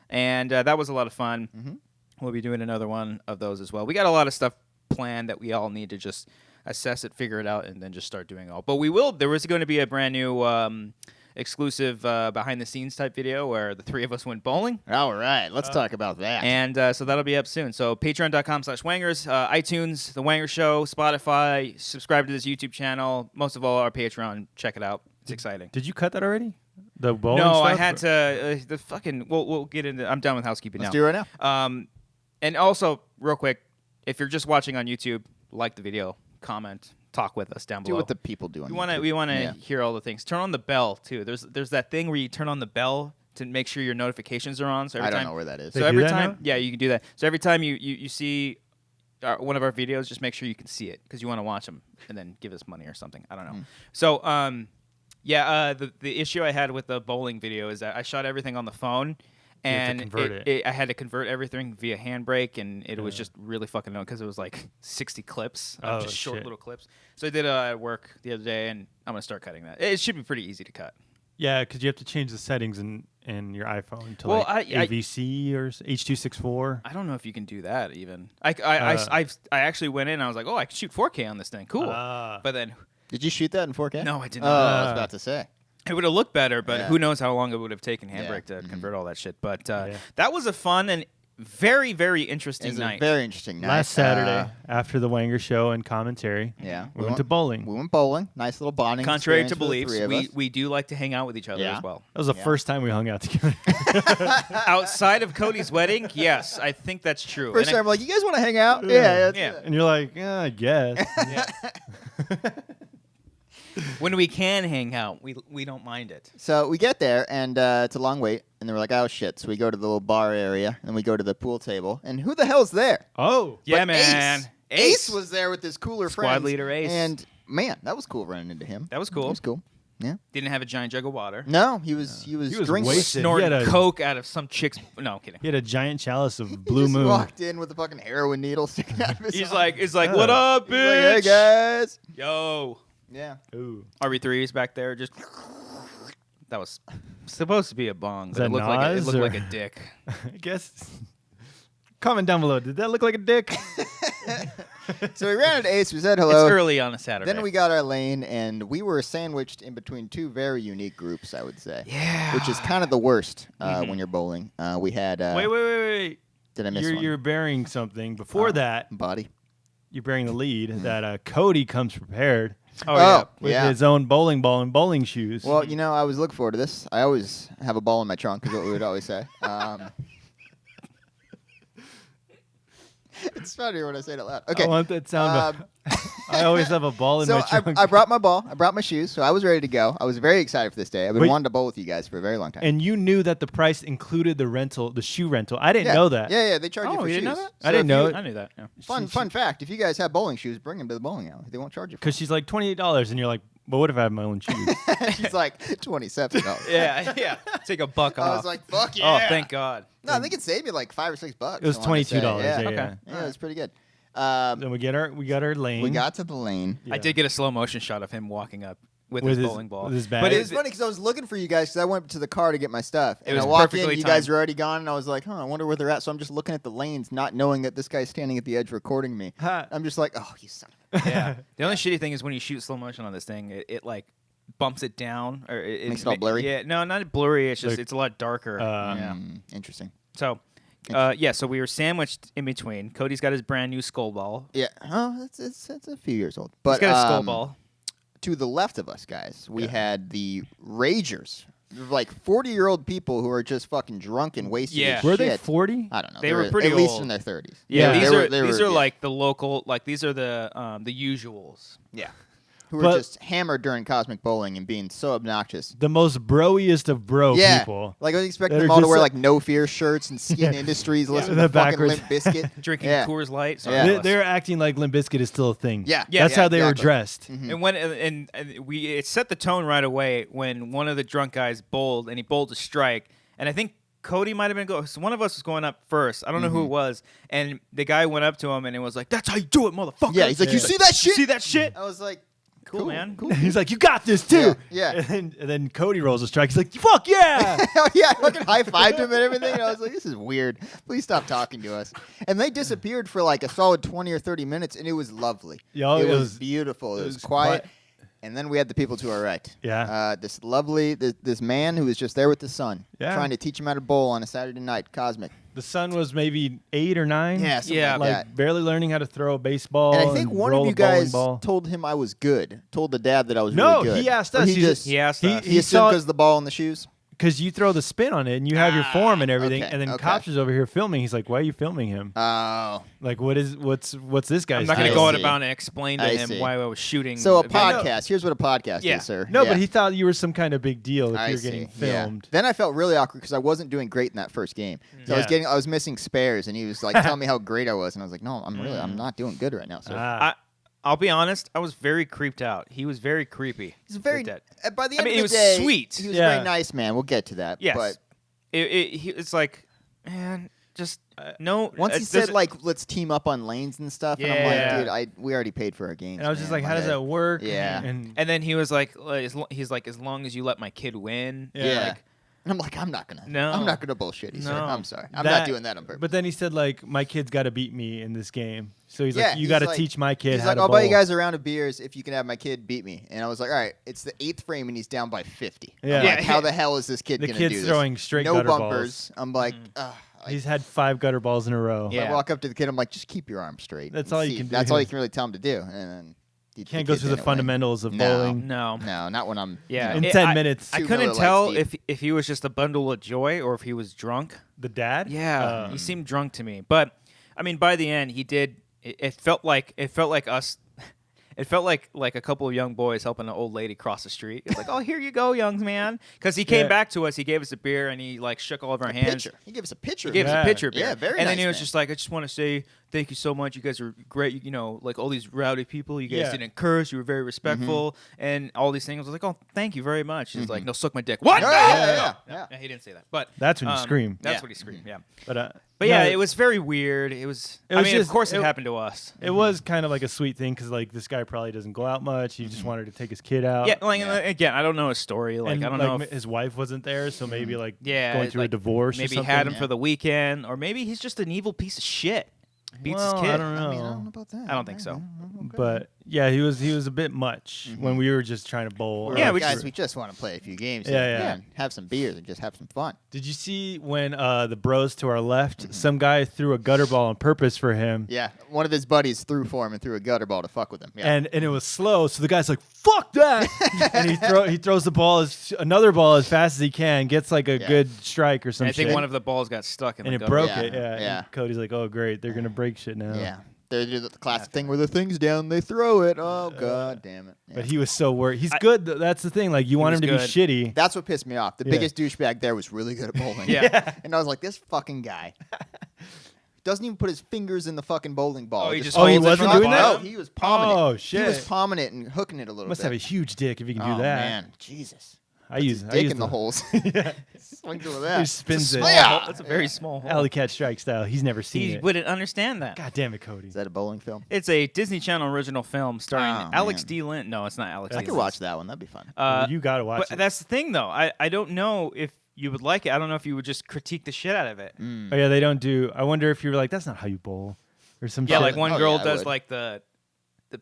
and that was a lot of fun. We'll be doing another one of those as well. We got a lot of stuff planned that we all need to just assess it, figure it out, and then just start doing it all. But there was going to be a brand new exclusive behind-the-scenes type video where the 3 of us went bowling.
All right, let's talk about that.
And so that'll be up soon. So patreon.com/Wangers, iTunes, The Wanger Show, Spotify, subscribe to this YouTube channel. Most of all, our Patreon. Check it out. It's exciting.
Did you cut that already? The bowling
No,
stuff?
I had to. The fucking. We'll get into. I'm done with housekeeping
Let's
now.
do it right now.
And also, real quick, if you're just watching on YouTube, like the video, comment, talk with us down
Do
below.
what the people do. On
We want to
Yeah.
hear all the things. Turn on the bell too. There's that thing where you turn on the bell to make sure your notifications are on. So every
I don't
time,
know where that is.
They
So
do
every
that
time,
now?
yeah, you can do that. So every time you see one of our videos, just make sure you can see it because you want to watch them and then give us money or something. I don't know. So the issue I had with the bowling video is that I shot everything on the phone.
You have to
And
convert
I had to convert everything via handbrake, and it was just really fucking annoying because it was like 60 clips,
Oh,
just short
shit.
little clips. So I did it at work the other day, and I'm gonna start cutting that. It should be pretty easy to cut.
Yeah, because you have to change the settings in your iPhone to
Well,
like
I-
AVC or H.264.
I don't know if you can do that even. I actually went in and I was like, oh, I can shoot 4K on this thing. Cool. But then
Did you shoot that in 4K?
No, I did
Oh,
not.
I was about to say.
it would have looked better, but
Yeah.
who knows how long it would have taken handbrake to convert all that shit. But that was a fun and very, very interesting
It's a
night.
very interesting night.
Last Saturday, after the Wanger Show and commentary,
Yeah.
we went to bowling.
We went bowling. Nice little bonding.
Contrary to
experience for the
beliefs,
three of us.
we do like to hang out with each other
Yeah.
as well.
That was the first time we hung out together.
Outside of Cody's wedding, yes, I think that's true.
First
And
time, we're like, you guys want to hang out? Yeah.
Yeah.
And you're like, yeah, I guess.
when we can hang out, we don't mind it.
So we get there, and it's a long wait, and they're like, oh, shit. So we go to the little bar area, and we go to the pool table, and who the hell's there?
Oh.
Yeah,
But
man.
Ace was there with his cooler
Squad
friends.
leader Ace.
And, man, that was cool running into him.
That was
It
cool.
was cool. Yeah.
Didn't have a giant jug of water.
No, he was drinking.
wasted.
Snorted
He had a-
coke out of some chick's. No, I'm kidding.
He had a giant chalice of
He
Blue
just
Moon.
walked in with a fucking heroin needle sticking out of his
He's
arm.
like, what up,
He's
bitch?
like, hey guys.
Yo.
Yeah.
Ooh.
RB3 is back there. Just that was supposed to be a bong, but
that
it looked like
Nas,
like
or-
a dick.
I guess. Comment down below. Did that look like a dick?
So we ran into Ace. We said hello.
It's early on a Saturday.
Then we got our lane, and we were sandwiched in between two very unique groups, I would say.
Yeah.
Which is kind of the worst when you're bowling. We had.
Wait.
Did I miss one?
You're bearing something. Before that,
Body.
you're bearing the lead that Cody comes prepared with
yeah.
his own bowling ball and bowling shoes.
Well, I was looking forward to this. I always have a ball in my trunk, is what we would always say. It's funnier when I say it out loud. Okay.
I want that sound. I always have a ball in
So
my trunk.
I brought my ball. I brought my shoes. So I was ready to go. I was very excited for this day. I've been
Wait.
wanting to bowl with you guys for a very long time.
And you knew that the price included the shoe rental. I didn't
yeah.
know that.
Yeah, they charge you
Oh,
for
you
shoes.
didn't know that?
I didn't know
I
it.
knew that. Yeah.
Fun fact: if you guys have bowling shoes, bring them to the bowling alley. They won't charge you.
Because she's like $28, and you're like, but what if I have my own shoes?
She's like $27.
Yeah. Take a buck off.
I was like, fuck yeah.
Oh, thank God.
No, I think it saved me like $5 or $6.
It was
I wanna say.
$22.
Yeah,
Yeah,
Okay.
yeah.
yeah, it was pretty good.
Then we got our lane.
We got to the lane.
Yeah.
I did get a slow motion shot of him walking up with
With
his
his-
bowling ball.
with his bag.
But
It was funny because I was looking for you guys because I went to the car to get my stuff. And
was
I walked in,
perfectly
you guys
timed.
were already gone, and I was like, I wonder where they're at. So I'm just looking at the lanes, not knowing that this guy's standing at the edge recording me.
Ha.
I'm just like, oh, you son of a...
yeah. The only shitty thing is when you shoot slow motion on this thing, it like bumps it down or
Makes it all blurry?
Yeah, no, not blurry. It's just
Like,
it's a lot darker. Yeah.
Interesting.
So, so we were sandwiched in between. Cody's got his brand new skull ball.
Yeah. Oh, it's a few years old. But
He's got a skull ball.
to the left of us, guys, we had the Ragers. Like 40-year-old people who are just fucking drunk and wasted
Yeah.
as
Were
shit.
they 40?
I don't know.
They were
at
pretty
least
old.
in their 30s.
Yeah,
Yeah.
these are like the local, like these are the usuals.
Yeah. Who were
But-
just hammered during Cosmic Bowling and being so obnoxious.
The most broiest of bro
Yeah.
people.
Like I was expecting
That
them
are
all to
just
wear
like-
like No Fear shirts and Skin
Yeah.
Industries, listening
The
to fucking
backwards.
Limp Bizkit.
Drinking
Yeah.
Coors Light. Sorry,
Yeah.
Alice.
They're acting like Limp Bizkit is still a thing.
Yeah.
That's how they were
exactly.
dressed.
And when and it set the tone right away when one of the drunk guys bowled and he bowled a strike, and I think Cody might have been going. So one of us was going up first. I don't know who it was, and the guy went up to him and it was like, "That's how you do it, motherfucker."
Yeah, he's like, "You see that shit?"
See that shit?
I was like,
Cool, man.
Cool.
He's like, you got this too.
Yeah.
And then Cody rolls a strike. He's like, fuck yeah.
Yeah, I fucking high-fived him and everything. And I was like, this is weird. Please stop talking to us. And they disappeared for like a solid 20 or 30 minutes, and it was lovely.
Yeah,
it
it
was
was-
beautiful. It was
was
quiet.
quiet.
And then we had the people to our right.
Yeah.
This lovely, this man who was just there with the son,
Yeah.
trying to teach him how to bowl on a Saturday night, Cosmic.
The son was maybe 8 or 9.
Yeah, something
Yeah.
like
Like
that.
barely learning how to throw a baseball.
And I think one
roll
of you
a bowling
guys
ball.
told him I was good. Told the dad that I was
No,
really good.
he asked
Or
us.
He just
He asked us.
he assumed because the ball and the shoes.
because you throw the spin on it and you have your form and everything,
okay,
and then
okay.
Cobbster's over here filming. He's like, "Why are you filming him?
Oh.
Like, what's this guy's?"
I'm not going
I
to go out
see.
about and explain to
I
him
see.
why I was shooting.
So a
video.
podcast. Here's what a podcast
Yeah.
is, sir.
No,
Yeah.
but he thought you were some kind of big deal if
I
you're
see.
getting
Yeah.
filmed.
Then I felt really awkward because I wasn't doing great in that first game. So
Yeah.
I was missing spares, and he was like telling me how great I was, and I was like, no, I'm not doing good right now. So
I'll be honest. I was very creeped out. He was very creepy.
he's very.
with that.
By the
I
end
mean,
of
he
the
was
day,
sweet.
He was
Yeah.
very nice, man. We'll get to that.
Yes.
But
It's like, man, just no.
once he
it
said
doesn't-
like, let's team up on lanes and stuff, and I'm
Yeah.
like, dude, we already paid for our games.
And I was just
man.
like, "How does that work?"
Yeah.
And
and then he was like, he's like, as long as you let my kid win.
Yeah.
Like,
And I'm like, I'm not gonna.
No.
I'm not gonna bullshit you, sir.
No.
I'm sorry. I'm
That-
not doing that on purpose.
But then he said like, "My kid's got to beat me in this game." So he's
Yeah,
like, "You
he's
got to
like-
teach my kid
He's
how
like,
to
I'll
bowl."
buy you guys a round of beers if you can have my kid beat me. And I was like, all right, it's the 8th frame and he's down by 50.
Yeah.
I'm like,
Yeah.
how the hell is this kid
The
gonna
kid's
do this?
throwing straight
no
gutter
bumpers.
balls.
I'm like, ugh.
He's had 5 gutter balls in a row.
Yeah.
I walk up to the kid. I'm like, just keep your arm straight.
That's
and
all you
see.
can do.
That's all you can really tell him to do. And then the
Can't go
kid
through the
didn't win.
fundamentals of
No.
bowling.
no.
No, not when I'm.
Yeah.
In
It-
10
I-
minutes.
I
2
couldn't
Miller
tell
Lights
if he was just a bundle of joy or if he was drunk.
The dad?
Yeah, he seemed drunk to me. But I mean, by the end, he did. It felt like us. It felt like a couple of young boys helping an old lady cross the street. It's like, oh, here you go, young man. Because he came
Yeah.
back to us, he gave us a beer, and he like shook all of our hands.
Pitcher. He gave us a pitcher.
He gave us
Yeah.
a pitcher beer.
Yeah, very
And then
nice
he was
man.
just like, I just want to say thank you so much. You guys are great. You know, like all these rowdy people. You guys
Yeah.
didn't curse. You were very respectful, and all these things. I was like, oh, thank you very much. He's like, no, suck my dick. What?
Yeah.
Yeah, he didn't say that, but
That's when you scream.
That's
Yeah.
what he screamed. Yeah,
But
yeah,
no,
it was very weird. It was.
It was
I mean,
just-
of course, it
it-
happened to us.
It was kind of like a sweet thing because like this guy probably doesn't go out much. He just wanted to take his kid out.
Yeah, like again, I don't know his story. Like
and
I don't
like,
know if
his wife wasn't there, so maybe like
going
through a divorce.
Maybe
or
he had him
something.
for the weekend, or maybe he's just an evil piece of shit. Beats
Well,
his kid.
I don't know.
I mean, I don't know about that.
I don't think so.
But yeah, he was a bit much when we were just trying to bowl.
We're
Yeah,
like,
we
guys,
just-
we just want to play a few games.
Yeah,
here.
yeah.
And have some beers and just have some fun.
Did you see when the bros to our left, some guy threw a gutter ball on purpose for him?
Yeah, one of his buddies threw for him and threw a gutter ball to fuck with him. Yeah.
And it was slow, so the guy's like, "Fuck that!" and he throws the ball another ball as fast as he can, gets like a good strike or
And
something.
I think one of the balls got stuck in
and
the
it
gutter.
broke
Yeah,
it. Yeah.
yeah.
And Cody's like, "Oh great, they're gonna break shit now."
yeah. They do the classic thing where the thing's down, they throw it. Oh, god damn it. Yeah.
But he was so worried. He's good. That's the thing. Like you want him to
was
be
good.
shitty.
That's what pissed me off. The
Yeah.
biggest douchebag there was really good at bowling.
Yeah.
And I was like, this fucking guy doesn't even put his fingers in the fucking bowling ball.
Oh, he
Just
just
Oh, he
holds it
wasn't
from the
doing that?
No,
bottom?
he was palming it.
Oh,
He
shit.
was palming it and hooking it a little
Must
bit.
have a huge dick if you can do
oh,
that.
man. Jesus.
I use
Dick in the
the
holes. Swings it with that.
He spins it.
Small
Yeah.
hole. That's a very small hole.
Alley cat strike style. He's never seen
He
it.
wouldn't understand that.
God damn it, Cody.
Is that a bowling film?
It's a Disney Channel original film starring
Oh,
Alex
man.
D. Lynn. No, it's not Alex.
I
D.
could
Lynn.
watch that one. That'd be fun.
You gotta watch
But
it.
that's the thing, though. I don't know if you would like it. I don't know if you would just critique the shit out of it.
Oh yeah, they don't do. I wonder if you were like, that's not how you bowl, or some
Yeah,
shit.
like one
Oh,
girl
yeah, I
does
would.
like the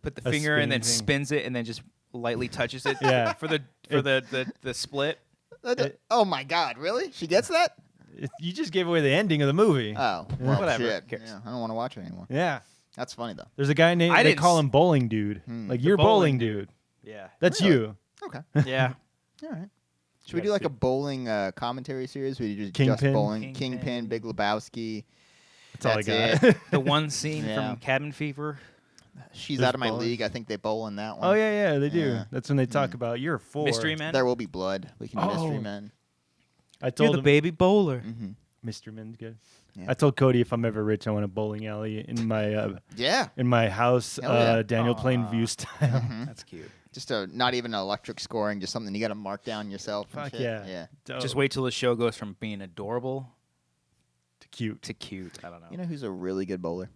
put the
A
finger and then
spinning thing.
spins it and then just lightly touches it.
Yeah.
for the split.
Oh my god, really? She gets that?
You just gave away the ending of the movie.
Oh, well,
Whatever,
shit.
who cares?
Yeah, I don't want to watch it anymore.
Yeah,
That's funny though.
there's a guy named.
I
They
didn't
call
s-
him Bowling Dude. Like you're
bowling
bowling dude.
Yeah.
That's
Really?
you.
Okay.
Yeah.
All right. Should we do like a bowling commentary series? We just
Kingpin?
bowling,
Kingpin.
Kingpin, Big Lebowski.
That's all I
That's
got.
The one scene
Yeah.
from Cabin Fever.
She's
There's
out of my
bowling.
league. I think they bowl in that one.
Oh yeah, they do.
Yeah.
That's when they talk about you're a four.
Mystery Man.
There will be blood. We can do Mystery
Oh.
Men.
I
You're
told
the
him
baby bowler.
Mm-hmm.
Mystery Man's good.
Yeah.
I told Cody if I'm ever rich, I want a bowling alley in
Yeah.
my house,
Hell yeah.
Daniel Plainview style.
That's cute.
Just not even electric scoring, just something you got to mark down yourself. and
Fuck
shit.
yeah.
Yeah.
Dope.
Just wait till the show goes from being adorable
Cute.
to cute. I don't know.
You know who's a really good bowler?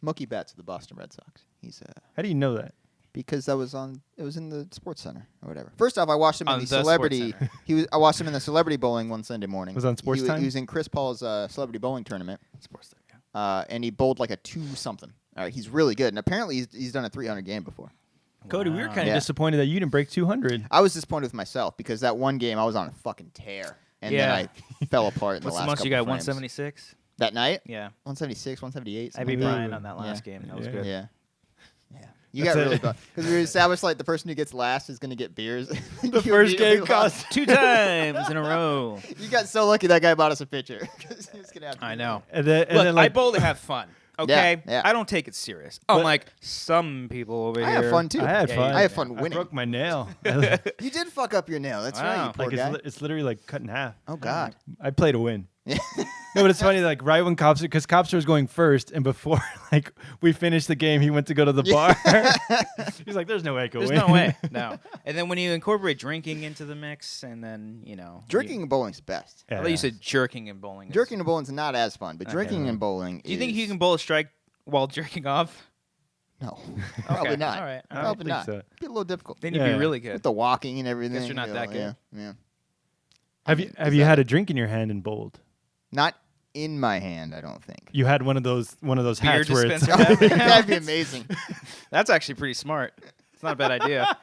Mookie Betts of the Boston Red Sox. He's
How do you know that?
because that was on. It was in the Sports Center or whatever. First off, I watched him
On
in the
the
celebrity.
Sports
I watched him in the celebrity bowling one Sunday morning.
Was it on Sports
he
Time?
He was in Chris Paul's celebrity bowling tournament,
Sports stuff, yeah.
and he bowled like a 2-something. All right, he's really good, and apparently he's done a 300 game before.
Cody, we were
Wow.
kind of
Yeah.
disappointed that you didn't break 200.
I was disappointed with myself because that one game I was on a fucking tear, and
Yeah.
then I fell apart in
What's
the
the
last
most you
couple
got?
frames.
176.
That night?
Yeah.
176, 178.
I beat
something like that.
Brian on that last game. That was
Yeah.
good.
Yeah. Yeah. You
That's
got
it.
really bad. Because we established like the person who gets last is going to get beers.
The first game cost.
2 times in a row.
You got so lucky that guy bought us a pitcher. 'Cause he was gonna have to
I
do
know.
And then,
Look,
like,
I bowl to have fun. Okay,
yeah.
I don't take it serious.
But-
Unlike some people over
I
here.
have fun too.
I had
Yeah,
fun.
I have fun
I
winning.
broke my nail.
You did fuck up your nail. That's right,
Wow.
you poor
Like
guy.
it's literally like cut in half.
Oh God.
I play to win.
Yeah.
No, but it's funny. Like right when because Cobbster was going first, and before like we finished the game, he went to go to the bar. He's like, "There's no way I could
There's
win."
no way. No. And then when you incorporate drinking into the mix, and then
Drinking and bowling's best.
I thought you said jerking and bowling. is-
Jerking and bowling's not as fun, but
Okay.
drinking and bowling.
Do you think you can bowl a strike while jerking off?
No, probably not.
All right.
I don't
Probably
think
not.
so.
Be a little difficult
Then you'd
Yeah.
be really good.
with the walking and everything.
you're not that good.
Yeah.
Have
I
you
mean,
have
is
you
that-
had a drink in your hand and bowled?
Not in my hand, I don't think.
You had one of those
Beer
hats where it's
dispenser.
That'd be amazing.
That's actually pretty smart. It's not a bad idea.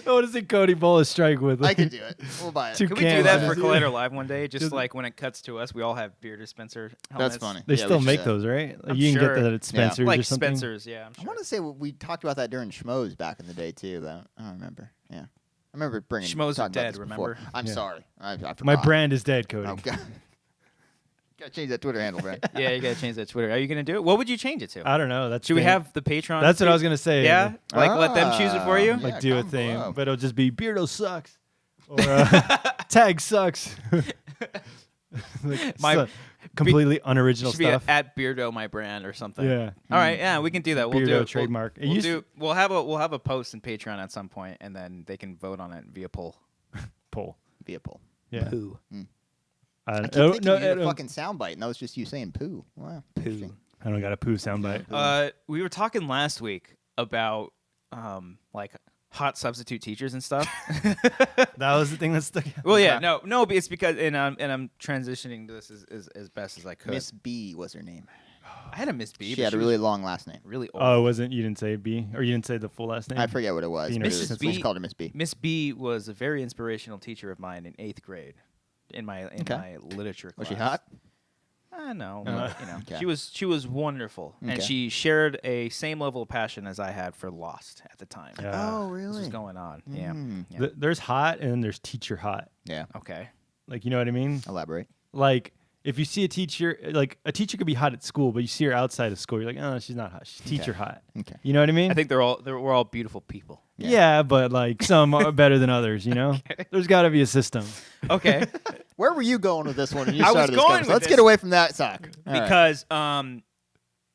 what does it Cody bowl a strike with?
I could do it. We'll buy it.
Two
Can we do
cans
that
of
for
it.
Collider Live one day? Just
Does-
like when it cuts to us, we all have beer dispenser helmets.
That's funny.
They
Yeah,
still
we
make
should.
those, right? Like
I'm
you can
sure.
get that at Spencer's
Like
or something.
Spencer's, yeah. I'm
I
sure.
want to say we talked about that during Schmoes back in the day too, but I don't remember. Yeah, I remember bringing.
Schmoes are
talking about
dead,
this before.
remember?
I'm
Yeah.
sorry. I forgot.
My brand is dead, Cody.
Oh God. Gotta change that Twitter handle, Brad.
Yeah, you gotta change that Twitter. Are you gonna do it? What would you change it to?
I don't know. That's
Should we
thing.
have the Patreon?
That's what I was
do-
gonna say.
Yeah, like let them choose it for you.
Ah.
Like
Yeah,
do a
come
thing,
below.
but it'll just be Beardo sucks or tag sucks. Like,
My-
completely unoriginal
should
stuff.
Be at Beardo my brand or something.
Yeah.
All right. Yeah, we can do that. We'll do
Beardo
it.
trademark.
We'll have a post in Patreon at some point, and then they can vote on it via poll.
Via poll.
Yeah.
Poo.
I keep thinking you had a fucking soundbite, and that was just you saying poo. Wow.
Poo.
I don't got a poo soundbite.
We were talking last week about like hot substitute teachers and stuff.
That was the thing that stuck.
Well, yeah, no, but it's because and I'm transitioning to this as best as I could.
Miss B was her name.
I had a Miss B.
She had a really long last name.
Really old.
Oh, it wasn't. You didn't say B, or you didn't say the full last name.
I forget what it was.
Mrs.
We just called her Miss B.
Miss B was a very inspirational teacher of mine in 8th grade, in my literature class.
Was she hot?
No,
Okay.
she was wonderful, and she shared a same level of passion as I had for Lost at the time.
Yeah.
Oh, really?
This was going on. Yeah.
There's hot and then there's teacher hot.
Yeah.
Okay.
Like, you know what I mean?
Elaborate.
Like, if you see a teacher, like a teacher could be hot at school, but you see her outside of school, you're like, oh, she's not hot. She's teacher hot.
Okay.
You know what I mean?
I think we're all beautiful people.
Yeah, but like some are better than others. You know, there's got to be a system.
Okay.
Where were you going with this one? When you
I was
started this
going
conversation?
with
Let's
this
get away from that sock. All right.
Because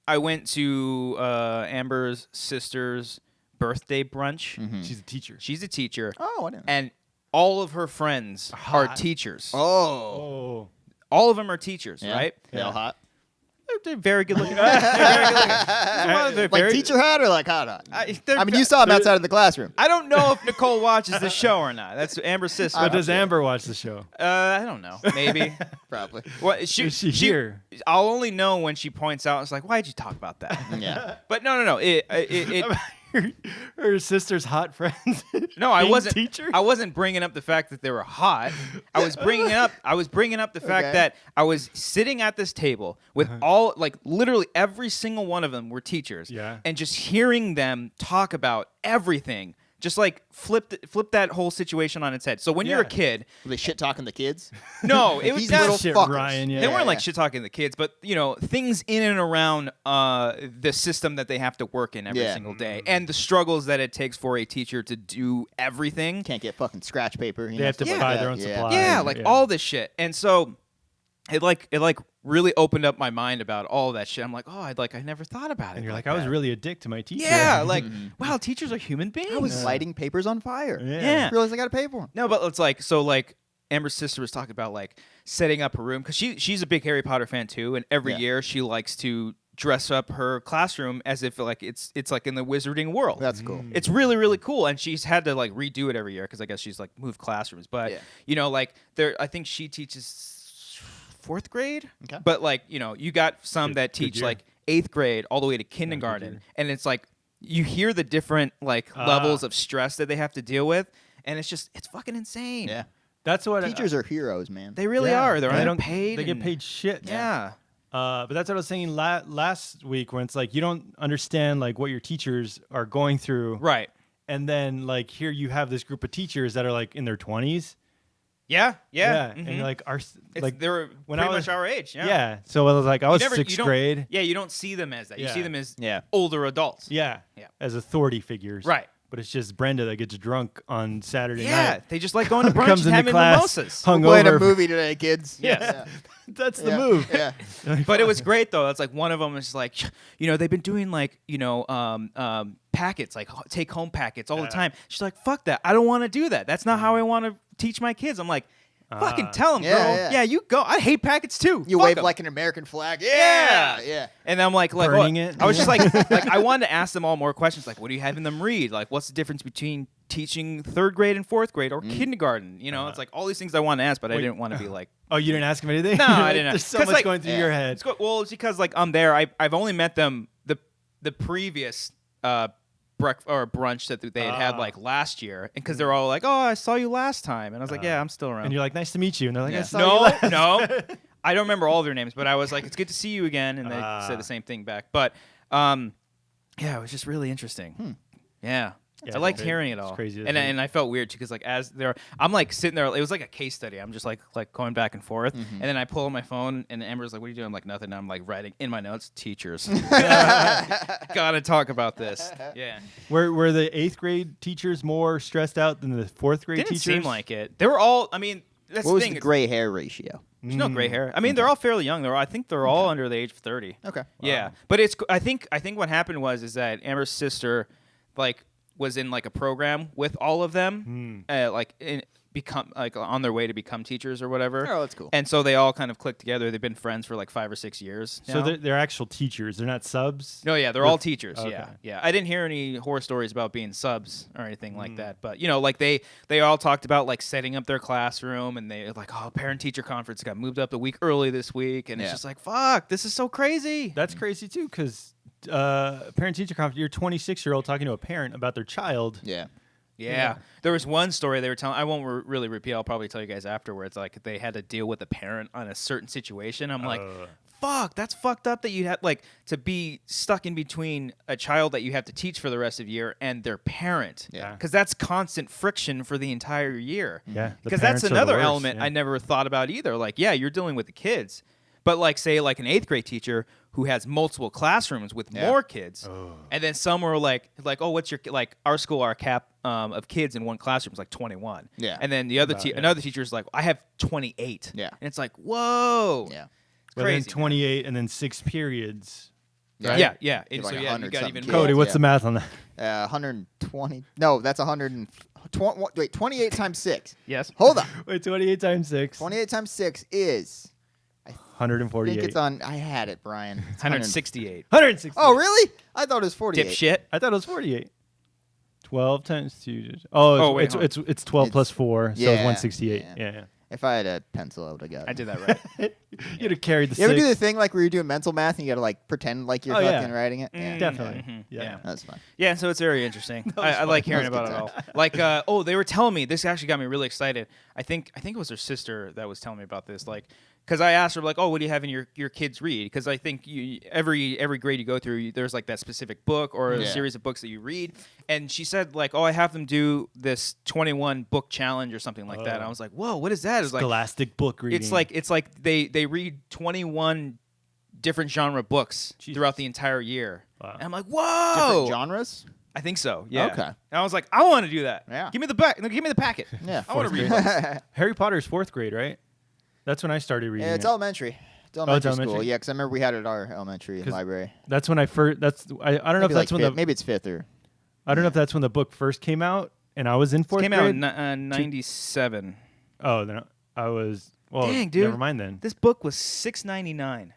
I went to Amber's sister's birthday brunch.
She's a teacher.
She's a teacher.
Oh, I didn't.
And all of her friends are teachers.
Oh.
All of them are teachers,
Yeah.
right?
They all hot?
They're very good looking. They're very good looking. They're
Like
very-
teacher hot or like hot?
I
mean, you saw him outside of the classroom.
I don't know if Nicole watches the show or not. That's Amber's sister.
But does Amber watch the show?
I don't know. Maybe.
Probably.
Well,
Is she here?
I'll only know when she points out. It's like, why'd you talk about that?
Yeah.
But no.
Her sister's hot friends.
No, I
being
wasn't.
Teachers?
I wasn't bringing up the fact that they were hot. I was bringing up the fact
Okay.
that I was sitting at this table with all, like, literally every single one of them were teachers.
Yeah.
And just hearing them talk about everything, just like flip that whole situation on its head. So when you're a
Yeah.
kid,
Were they shit talking the kids?
no, it was
These
not.
little
Shit,
fuckers.
Ryan, yeah.
They weren't like shit talking the kids, but things in and around the system that they have to work in every
Yeah.
single day, and the struggles that it takes for a teacher to do everything.
Can't get fucking scratch paper.
They have to buy their own supplies.
Yeah, like all this shit. And so it really opened up my mind about all that shit. I'm like, oh, I never thought about it.
And you're like, I was
that.
really a dick to my teacher.
Yeah, like, wow, teachers are human beings.
I was lighting papers on fire.
Yeah.
I realized I got to pay for them.
No, but it's like, so like Amber's sister was talking about like setting up her room because she's a big Harry Potter fan too, and every year she likes to dress up her classroom as if like it's like in the wizarding world.
That's cool.
It's really, really cool, and she's had to like redo it every year because I guess she's like moved classrooms. But like I think she teaches 4th grade.
Okay.
But like you got some that teach
year.
like 8th grade all the way to kindergarten, and it's like you hear the different like levels of stress that they have to deal with, and it's fucking insane.
Yeah.
That's what
Teachers are heroes, man.
They really
yeah.
are. They're
They don't-
underpaid.
They get
and-
paid shit.
Yeah.
But that's what I was saying last week, when it's like you don't understand like what your teachers are going through,
Right.
and then like here you have this group of teachers that are like in their 20s.
Yeah. Yeah.
And you're like,
they're
when
pretty
I was-
much our age. Yeah.
yeah. So I was like, I was
You never- you
6th
don't-
grade.
Yeah. You don't see them as that. You
Yeah.
see them as
Yeah.
older adults.
Yeah.
Yeah.
As authority figures.
Right.
But it's just Brenda that gets drunk on Saturday
Yeah.
night.
They just like going to brunch
Comes
and
into
having
class
mimosas.
We're playing a
hungover.
movie today, kids.
Yes.
That's the
Yeah.
move.
Yeah.
But it was great though. It's like one of them is like, they've been doing like, packets, like take home packets all the time. She's like, fuck that. I don't want to do that. That's not how I want to teach my kids. I'm like, fucking tell them,
Yeah,
girl.
yeah.
Yeah, you go. I hate packets too.
You
Fuck
wave
'em.
like an American flag.
Yeah.
Yeah.
And I'm like
Burning
what?
it.
I was just like I wanted to ask them all more questions. Like, what are you having them read? Like, what's the difference between teaching 3rd grade and 4th grade or kindergarten? It's like all these things I wanted to ask, but I didn't want to be like.
Oh, you didn't ask him anything?
No, I didn't.
There's so
'Cause,
much
like-
going through your head.
Well, it's because like I'm there. I've only met them the previous brunch that they had like last year, and because they're all like, "Oh, I saw you last time," and I was like, "Yeah, I'm still around."
And you're like, nice to meet you. And they're like,
Yeah.
I saw you last.
No. I don't remember all their names, but I was like, "It's good to see you again," and they said the same thing back. But yeah, it was just really interesting. Yeah.
Yeah,
I liked
it's
hearing it
it's
all,
crazy to
and
think.
and I felt weird too because like as they're, I'm like sitting there. It was like a case study. I'm just like going back and forth, and then I pull out my phone, and Amber's like, "What are you doing?" I'm like, "Nothing." And I'm like writing in my notes, "Teachers, gotta talk about this." Yeah,
Were the 8th grade teachers more stressed out than the 4th grade
didn't
teachers?
seem like it. They were all. I mean, that's
What
the
was
thing.
the gray hair ratio?
There's no gray hair. I mean, they're all fairly young. I think they're all under the age of 30.
Okay.
Yeah, but I think what happened is that Amber's sister, like, was in like a program with all of them, become like on their way to become teachers or whatever.
Oh, that's cool.
And so they all kind of clicked together. They've been friends for like 5 or 6 years now.
So they're actual teachers. They're not subs.
No, yeah, they're all teachers.
Okay.
Yeah. I didn't hear any horror stories about being subs or anything like that. But like they all talked about like setting up their classroom, and they like, parent teacher conference got moved up a week early this week, and it's just like, fuck, this is so crazy.
That's crazy too, because parent teacher conference. You're a 26-year-old talking to a parent about their child.
Yeah. There was one story they were telling. I won't really repeat. I'll probably tell you guys afterwards. Like they had to deal with a parent on a certain situation. I'm like, fuck, that's fucked up that you have like to be stuck in between a child that you have to teach for the rest of the year and their parent.
Yeah.
Because that's constant friction for the entire year.
Yeah.
Because that's another element I never thought about either. Like, yeah, you're dealing with the kids. But like, say, like an 8th grade teacher who has multiple classrooms with more kids, and then some were like, oh, what's your like? Our school, our cap of kids in one classroom is like 21.
Yeah.
And then the other another teacher is like, I have 28.
Yeah.
And it's like, whoa.
Yeah.
It's crazy.
Then 28 and then 6 periods.
Right?
Yeah. And
Like
so you
100
got
something
even
kids.
more.
Cody, what's the math on that?
120. No, that's 120. Wait, 28 times 6.
Yes.
Hold on.
Wait, 28 times 6.
28 times 6 is. I
148.
think it's on. I had it, Brian. It's
168.
160.
Oh, really? I thought it was 48.
Dipshit.
I thought it was 48. 12 times 2. Oh,
wait,
it's 12 plus 4, so it's
Yeah,
168.
yeah.
Yeah.
If I had a pencil, I would have got it.
I did that right.
You'd have carried the
You ever
6.
do the thing like where you're doing mental math and you got to like pretend like you're
Oh, yeah.
fucking writing it? Yeah.
Definitely.
Yeah.
That's fun.
Yeah, so it's very interesting. I like hearing
That was
about
a
it
good
all. Like, they were telling me, this actually got me really excited. I think it was her sister that was telling me about this. Like, because I asked her, like, oh, what do you have in your kids read? Because I think every grade you go through, there's like that specific book or a series of books that you read. And she said, like, oh, I have them do this 21 book challenge or something like that. And I was like, whoa, what is that? It's like
Scholastic book reading.
It's like they read 21 different genre books throughout the entire year.
Wow.
And I'm like, whoa.
Different genres?
I think so. Yeah.
Okay.
And I was like, I want to do that.
Yeah.
Give me the packet.
Yeah.
I want to read
grade.
books.
Harry Potter's 4th grade, right? That's when I started reading.
Yeah, it's
it.
elementary. It's elementary school.
elementary.
Yeah, because I remember we had it at our elementary library.
That's when I first. I don't know if
Maybe
that's
like
when
maybe it's 5th or.
I don't know if that's when the book first came out, and I was in 4th
Came
grade.
out in 97.
Oh, then I was. Well,
Dang, dude.
never mind then.
This book was $6.99.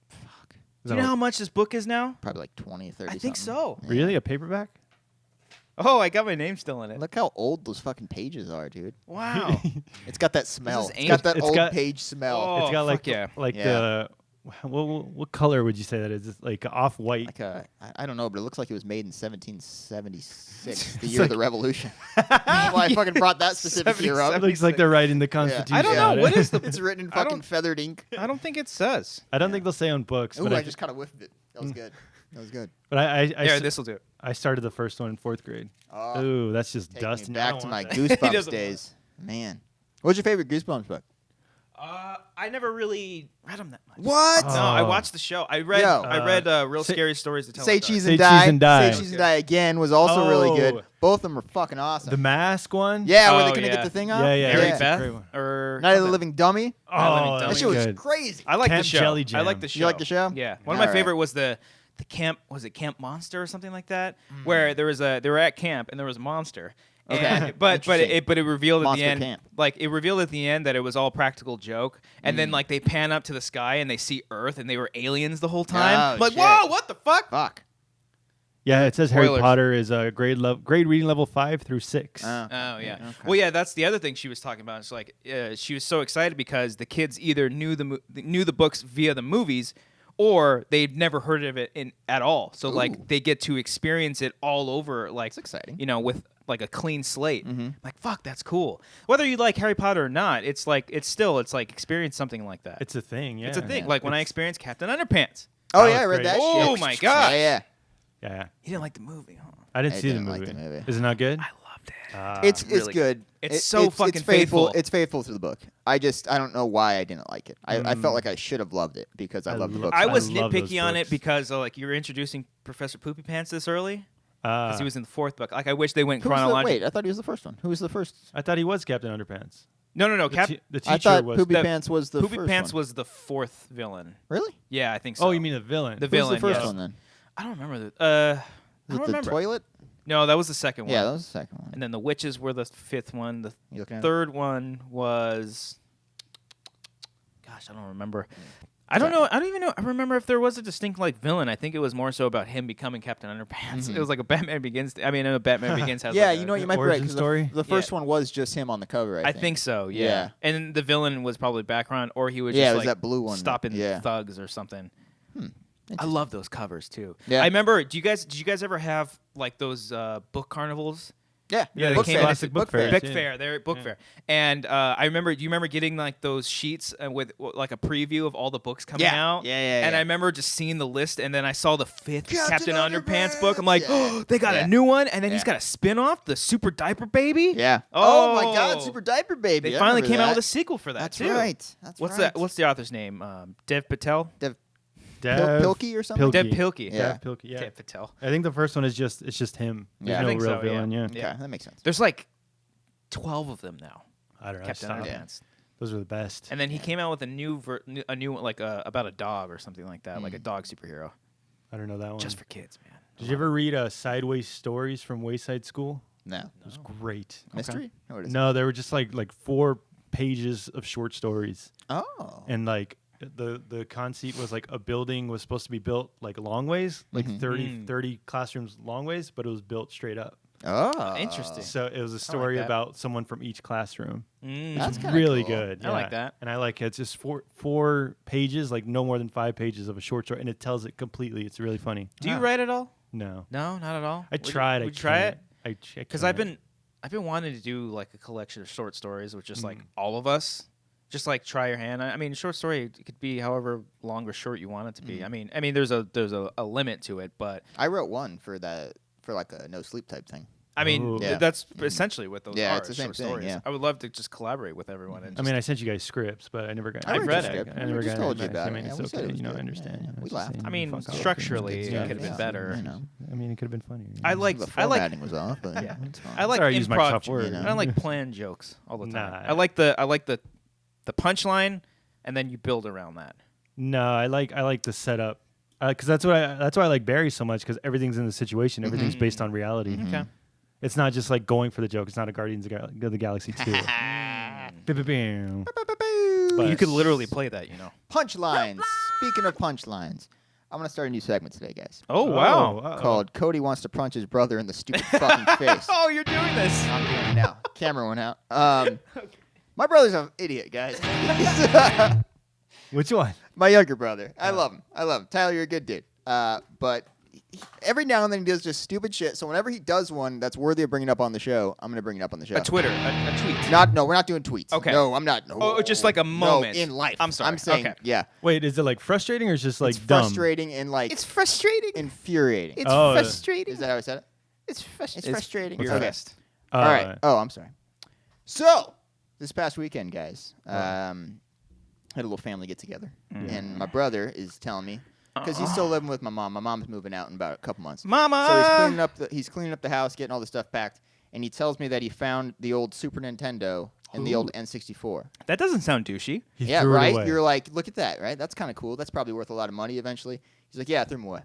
Fuck.
Do you know how much this book is now?
Probably like 20, 30
I think so.
Really, a paperback?
Oh, I got my name still in it.
Look how old those fucking pages are, dude.
Wow.
It's got that smell.
is
It's got that
It's
old
got-
page smell.
Oh,
It's got like
fuck yeah.
the what color would you say that is? It's like off white.
Like I don't know, but it looks like it was made in 1776, the
It's
year of
like-
the Revolution. That's why I fucking brought that specific year up.
It looks like they're writing the Constitution.
I don't know.
on it.
What is the?
It's written in
I don't-
fucking feathered ink.
I don't think it says.
I don't think they'll say on books,
Ooh,
but
I just kind of whiffed it. That was good. That was good.
but I
Yeah, this will do it.
I started the first one in 4th grade.
Oh,
Ooh, that's just
take
dust.
me
Now I
back to
don't
my
want that.
Goosebumps
doesn't
days. Man. What's your favorite Goosebumps book?
I never really read them that much.
What?
Oh.
No, I watched the show. I read Real
say-
Scary Stories to Tell.
Say
in the Dark.
Cheese
Say
and
Cheese
Die.
and Die.
Say Cheese and Die again was also really
Oh.
good. Both of them were fucking awesome.
The Mask one.
yeah, where they
Oh,
couldn't
yeah.
get the thing off.
Yeah.
Mary
that's a
Beth
great one.
or
Night of the
something.
Living Dummy.
Oh,
Living
That
Dummy.
shit was
good.
crazy.
I like the
Camp
show.
Jelly
I
Jam.
like the show.
You like the show?
Yeah. One of my
Alright.
favorite was the camp. Was it Camp Monster or something like that? Where they were at camp and there was a monster.
Okay.
And, but
Interesting.
it revealed at
Monster
the end,
camp.
like it revealed at the end that it was all practical joke, and then like they pan up to the sky and they see Earth and they were aliens the whole time.
Oh,
Like,
shit.
whoa, what the fuck?
Fuck.
Yeah, it says Harry
Spoilers.
Potter is a grade reading level 5 through 6.
Oh yeah.
Okay.
Well, yeah, that's the other thing she was talking about. It's like she was so excited because the kids either knew the books via the movies, or they'd never heard of it at all. So
Ooh.
like they get to experience it all over, like
That's exciting.
You know, with like a clean slate.
Mm-hmm.
Like fuck, that's cool. Whether you like Harry Potter or not, it's like experience something like that.
It's a thing, yeah.
It's a thing.
Yeah.
Like when I experienced Captain Underpants.
Oh
That
yeah, I
was
read
great.
that
Oh
shit.
my gosh.
Yeah.
Yeah.
You didn't like the movie, huh?
I didn't
I
see
didn't
the
like
movie.
the movie.
Is it not good?
I loved it.
It's
really
good.
It's so fucking faithful.
It's faithful to the book. I don't know why I didn't like it. I felt like I should have loved it because I love the book.
I
so
was
I love those
nitpicky on it
books.
because like you were introducing Professor Poopy Pants this early
Uh,
because he was in the 4th book. Like I wish they went
Who was
chronologically.
wait, I thought he was the first one. Who was the first?
I thought he was Captain Underpants.
No.
The teacher
I thought
was
Poopy
the-
Pants was the
Poopy
first
Pants
one.
was the fourth villain.
Really?
Yeah, I think so.
Oh, you mean the villain?
The
Who's
villain?
the first
yes.
one then?
I don't remember the.
Was
I don't
it the
remember.
toilet?
No, that was the second one.
Yeah, that was the second one.
And then the witches were the fifth one. The
You looking at it?
third one was. Gosh, I don't remember. I don't know. I don't even know. I remember if there was a distinct like villain. I think it was more so about him becoming Captain Underpants. It was like a Batman Begins. I mean, Batman Begins has.
Yeah,
like
you
a-
know what, you might be right.
origin
'Cause
story?
The first one was just him on the cover. I
think so. Yeah.
Yeah.
And the villain was probably background, or he was
Yeah,
just
it was
like
that blue one.
stopping
Yeah.
thugs or something. I love those covers too.
Yeah.
I remember. Did you guys ever have like those book carnivals?
Yeah,
Yeah,
they
book
came
fair.
out-
classic book
fair.
fairs.
Book
Yeah.
fair, they're at book fair, and I remember. Do you remember getting like those sheets with like a preview of all the books coming
Yeah.
out?
Yeah.
And I remember just seeing the list, and then I saw the fifth
Captain
Captain Underpants book. I'm like,
Underpants!
oh, they got
Yeah.
a new one, and then he's
Yeah.
got a spin-off, the Super Diaper Baby.
Yeah.
Oh,
my God, Super Diaper Baby.
They
I
finally
remember
came out
that.
with a sequel for that
That's
too.
right. That's
What's
right.
that? What's the author's name? Dev Patel.
Pilkey or something?
Dev Pilkey.
Yeah.
Dev Pilkey, yeah.
Dev Patel.
I think the first one is just him. There's
Yeah. I
no
think
real
so, yeah.
villain. Yeah.
Okay,
Yeah.
that makes sense.
There's like 12 of them now.
I don't know.
Captain
stop.
Underpants.
Those are the best.
And then he came out with a new like about a dog or something like that, like a dog superhero,
I don't know that one.
just for kids, man.
Did you ever read Sideways Stories from Wayside School?
No.
It was great.
Mystery? Or what is it?
No, they were just like 4 pages of short stories,
Oh.
and like the conceit was like a building was supposed to be built like long ways, like 30 classrooms long ways, but it was built straight up.
Oh.
Interesting.
So it was a story
that.
about someone from each classroom.
That's kinda
Really
cool.
good.
I like
yeah.
that.
And I like it. It's just four pages, like no more than 5 pages of a short story, and it tells it completely. It's really funny.
Do you write at all?
No,
No, not at all.
I tried.
Would you try it?
Because
I've been wanting to do like a collection of short stories with just like all of us. Just like try your hand. I mean, short story it could be however long or short you want it to be. I mean, there's a limit to it, but
I wrote one for like a no sleep type thing.
I mean,
Ooh.
Yeah.
that's essentially what those
Yeah,
are.
it's the same
short
thing,
stories.
yeah.
I would love to just collaborate with everyone. And
I mean, I sent you guys scripts, but I never got.
I
I've
read
read
the
it.
script.
I never
just
got
told you
it.
about
I mean,
it.
it's
Yeah, we said it
okay.
was
You know, I
good.
understand.
Yeah,
You know,
we
it's just
laughed.
saying,
I mean,
fuck off.
structurally,
It's
it
good.
could have been
Yeah.
better.
You know.
I mean, it could have been funnier. you
I
know.
like
The
I like
formatting was off, but
Yeah.
it's fine.
I like
Sorry, I used my
improv.
tough word.
You know.
I don't like planned jokes all the time.
Nah.
I like the punchline, and then you build around that.
No, I like the setup because that's why I like Barry so much because everything's in the situation. Everything's based on reality.
Okay.
It's not just like going for the joke. It's not a Guardians of the Galaxy 2. Ba-ba-bam. But-
You could literally play that, you know.
Punchlines. Speaking of punchlines, I'm gonna start a new segment today, guys.
Oh wow.
uh-oh.
Called Cody wants to punch his brother in the stupid fucking face.
Oh, you're doing this.
I'm doing it now. Camera went out. My brother's an idiot, guys.
Which one?
My younger brother. I love him. Tyler, you're a good dude. But every now and then he does just stupid shit. So whenever he does one that's worthy of bringing up on the show, I'm gonna bring it up on the show.
A Twitter, a tweet.
No, we're not doing tweets.
Okay.
No, I'm not. No.
Oh, just like a moment.
No, in life.
I'm sorry.
I'm saying,
Okay.
yeah.
Wait, is it like frustrating or is it just like
It's
dumb?
frustrating and like
It's frustrating.
infuriating.
It's
Oh,
frustrating.
Is that how I said it?
It's
It's frustrating.
Beer
Okay.
fest.
All right. Oh, I'm sorry. So this past weekend, guys, had a little family get together, and my brother is telling me because he's still living with my mom. My mom's moving out in about a couple months.
Mama.
So he's cleaning up the house, getting all the stuff packed, and he tells me that he found the old Super Nintendo and the old N64.
That doesn't sound douchey.
He
Yeah,
threw it
right.
away.
You're like, look at that, right? That's kind of cool. That's probably worth a lot of money eventually. He's like, yeah, I threw them away.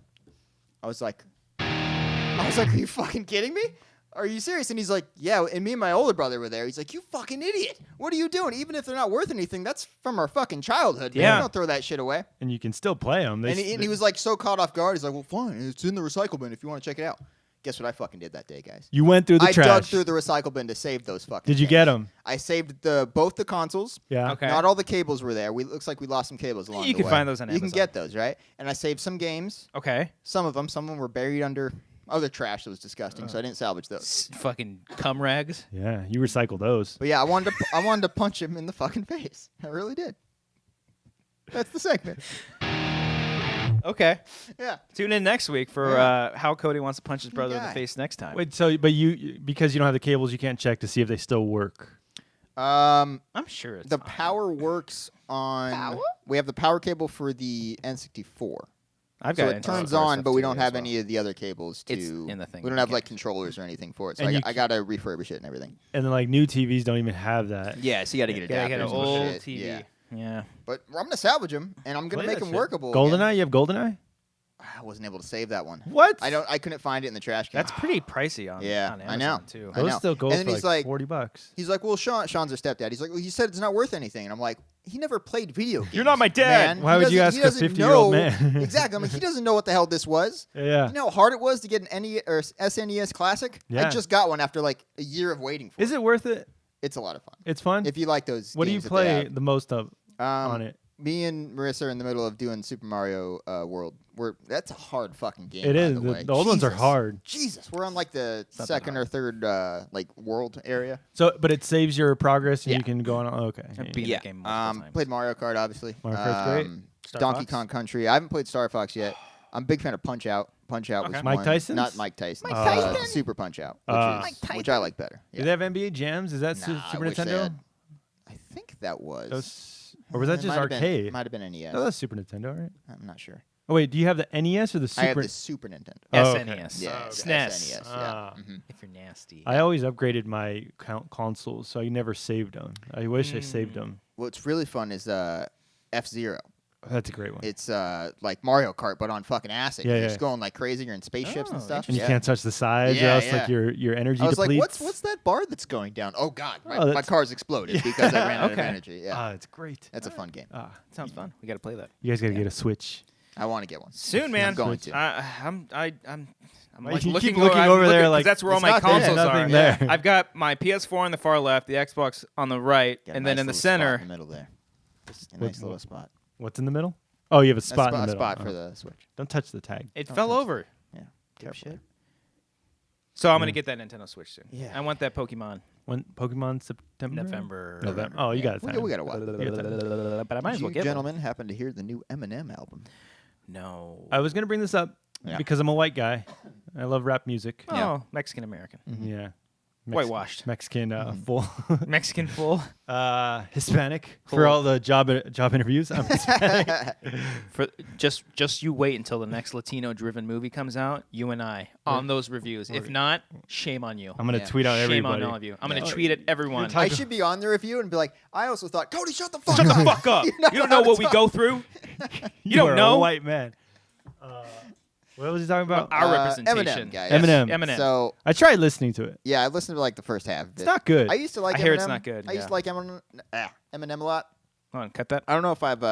I was like, are you fucking kidding me? Are you serious? And he's like, yeah. And me and my older brother were there. He's like, you fucking idiot. What are you doing? Even if they're not worth anything, that's from our fucking childhood. Man.
Yeah.
Don't throw that shit away.
and you can still play them.
And he was like so caught off guard. He's like, well, fine. It's in the recycle bin if you want to check it out. Guess what I fucking did that day, guys?
You went through the
I
trash.
dug through the recycle bin to save those fucking
Did you
things.
get them?
I saved both the consoles.
Yeah.
Okay.
Not all the cables were there. Looks like we lost some cables along
You
the way.
can find those on
You can
Amazon.
get those, right? And I saved some games.
Okay.
Some of them were buried under other trash that was disgusting, so I didn't salvage those.
Fucking cum rags.
Yeah. You recycle those.
But yeah, I wanted to punch him in the fucking face. I really did. That's the segment.
Okay.
Yeah.
Tune in next week for
Yeah.
how Cody wants to punch his brother in the
guy.
face next time.
Wait. So, but because you don't have the cables, you can't check to see if they still work.
I'm sure it's
The
fine.
power works on.
Power?
We have the power cable for the N64.
I've
So
got
it
Nintendo
turns
Store
on,
stuff
but we
too
don't
as
have
well.
any of the other cables to.
It's in the thing.
We don't
You
have like
can't-
controllers or anything for it. So
And
I got to refurbish it and everything.
And then like new TVs don't even have that.
Yeah, so you got to get
Yeah, I
adapters
got an
and
old
shit.
TV.
Yeah.
Yeah.
But I'm gonna salvage them and I'm gonna
Play
make
that
them
shit.
workable. again.
GoldenEye, you have GoldenEye?
I wasn't able to save that one.
What?
I couldn't find it in the trash can.
That's pretty pricey on,
Yeah,
on
I
Amazon
know.
too.
I
Those
know.
still go
And
for
then he's
like
like-
$40.
He's like, well, Sean's our stepdad. He's like, well, he said it's not worth anything. And I'm like, he never played video games.
You're not my dad.
man.
Why
He
would you
doesn't-
ask
he
a
doesn't
50-year-old
know-
man?
Exactly. I'm like, he doesn't know what the hell this was.
Yeah.
You know how hard it was to get an NES or SNES Classic?
Yeah.
I just got one after like a year of waiting for
Is it worth it?
It's a lot of fun.
It's fun.
If you like those
What do you
games that they
play
have.
the most of on it?
Me and Marissa are in the middle of doing Super Mario World. That's a hard fucking game.
It
by
is.
The, way.
The old ones are
Jesus.
hard.
Jesus, we're on like the
not that
second or third like world area.
So, but it saves your progress and
Yeah.
you can go on. Okay.
I've beaten that game multiple times.
Played Mario Kart, obviously.
Mario Kart's great.
Star
Donkey
Fox?
Kong Country. I haven't played Star Fox yet. I'm a big fan of Punch Out. Punch Out was
Okay.
Mike
one.
Tyson's?
Not Mike Tyson.
Mike Tyson?
Super Punch Out, which I like better.
Do they have NBA Jams? Is that
Nah, I
Super
wish they
Nintendo?
had. I think that was.
Or was that
It
just
might have been-
arcade?
Might have been NES.
No, that's Super Nintendo, right?
I'm not sure.
Oh wait, do you have the NES or the Super?
I have the Super Nintendo.
Oh, okay.
SNES.
Yeah,
Oh,
the
SNES.
SNES.
Ah.
Yeah. Mhm.
If you're nasty.
I always upgraded my consoles, so I never saved them. I wish I saved them.
What's really fun is F-Zero.
That's a great one.
It's like Mario Kart, but on fucking acid.
Yeah,
You're
yeah.
just going like crazy. You're in spaceships and
Oh,
stuff.
And you
Yeah.
can't touch the sides, or
Yeah,
else
yeah.
like your energy
I was like,
depletes.
what's that bar that's going down? Oh God,
Oh,
my
that's-
car's exploded because I ran out of
Okay.
energy. Yeah,
Ah, it's great.
that's a fun game.
Ah,
Sounds fun. We got to play that.
you guys gotta get a Switch.
I want to get one
Soon, man.
I'm going to.
I'm
Why
like
you
looking,
keep looking
I'm
over there
'cause
like,
that's where all
it's
my
not there.
consoles
Nothing
are.
there.
I've got my PS4 on the far left, the Xbox on the right,
Got a
and then
nice
in the
little spot
center.
in the middle there. Just a nice little spot.
What's in the middle? Oh, you have a
A
spot in the middle.
spot
Oh.
for the Switch.
Don't touch the tag.
It
Don't
fell
touch it.
over.
Yeah, careful.
Dipshit. So I'm gonna get that Nintendo Switch soon.
Yeah.
I want that Pokemon
When Pokemon September?
November.
Oh, you got time.
We got a while.
You got time.
But I might as
Did
well
you
get one.
gentlemen happen to hear the new Eminem album?
No.
I was gonna bring this up
Yeah.
because I'm a white guy. I love rap music.
Oh,
Yeah.
Mexican American.
Yeah.
Whitewashed.
Mexican full.
Mexican full.
Hispanic
Cool.
for all the job interviews. I'm Hispanic.
For just you wait until the next Latino-driven movie comes out. You and I on those reviews. If not, shame on you.
I'm gonna
Yeah.
tweet out
Shame
everybody.
on all of you. I'm
Yeah.
gonna tweet at everyone.
talking-
I should be on the review and be like, I also thought, Cody, shut the fuck
Shut
up.
the fuck up.
You're
You
not
don't
allowed
know
to
what we
talk.
go through.
You
don't
are
know?
a white man. What was he talking about?
Our representation.
Eminem, guy.
Eminem.
Eminem.
So
I tried listening to it.
yeah, I listened to like the first half. Of
It's
it.
not good.
I used to like.
I
Eminem.
hear it's not good,
I used
yeah.
to like Eminem a lot.
Hold on, cut that.
I don't know if I've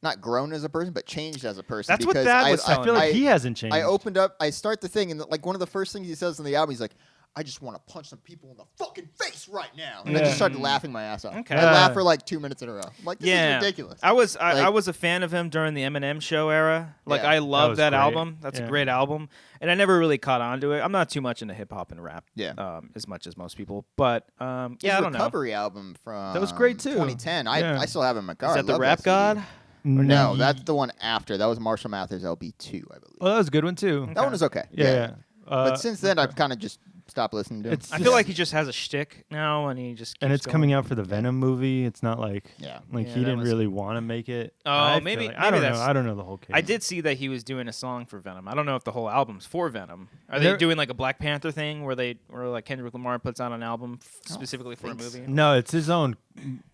not grown as a person, but changed as a person.
That's what
because
Dad
I,
was
I
telling
feel like
I-
he hasn't changed.
I opened up. I start the thing, and like one of the first things he says on the album, he's like, "I just want to punch some people in the fucking face right now," and I
Yeah.
just started laughing my ass off.
Okay.
I laughed for like 2 minutes in a row. I'm like, this
Yeah,
is ridiculous.
I was
Like-
I was a fan of him during the Eminem Show era. Like
Yeah.
I
That
love
was
that
great.
album. That's
Yeah.
a great album, and I never really caught on to it. I'm not too much into hip hop and rap.
Yeah.
As much as most people, but yeah,
His
I don't know.
recovery album from
That was great, too.
2010.
Yeah.
I still have it in my car.
Is
I
that the
love
Rap
CD.
God?
No, that's the one after. That was Marshall Mathers LB2, I believe.
Oh, that was a good one too.
That one was okay.
Yeah.
But since then, I've kind of just stopped listening to him.
It's
I
just-
feel like he just has a shtick now, and he just
and
keeps
it's
going.
coming out for the Venom movie. It's not like
Yeah.
like
Yeah,
he
that
didn't
was-
really want to make it.
Oh,
I feel
maybe-
like- I
maybe
don't know.
that's-
I don't know the whole case.
I did see that he was doing a song for Venom. I don't know if the whole album's for Venom. Are they
There-
doing like a Black Panther thing where like Kendrick Lamar puts out an album specifically for a
think so.
movie?
No, it's his own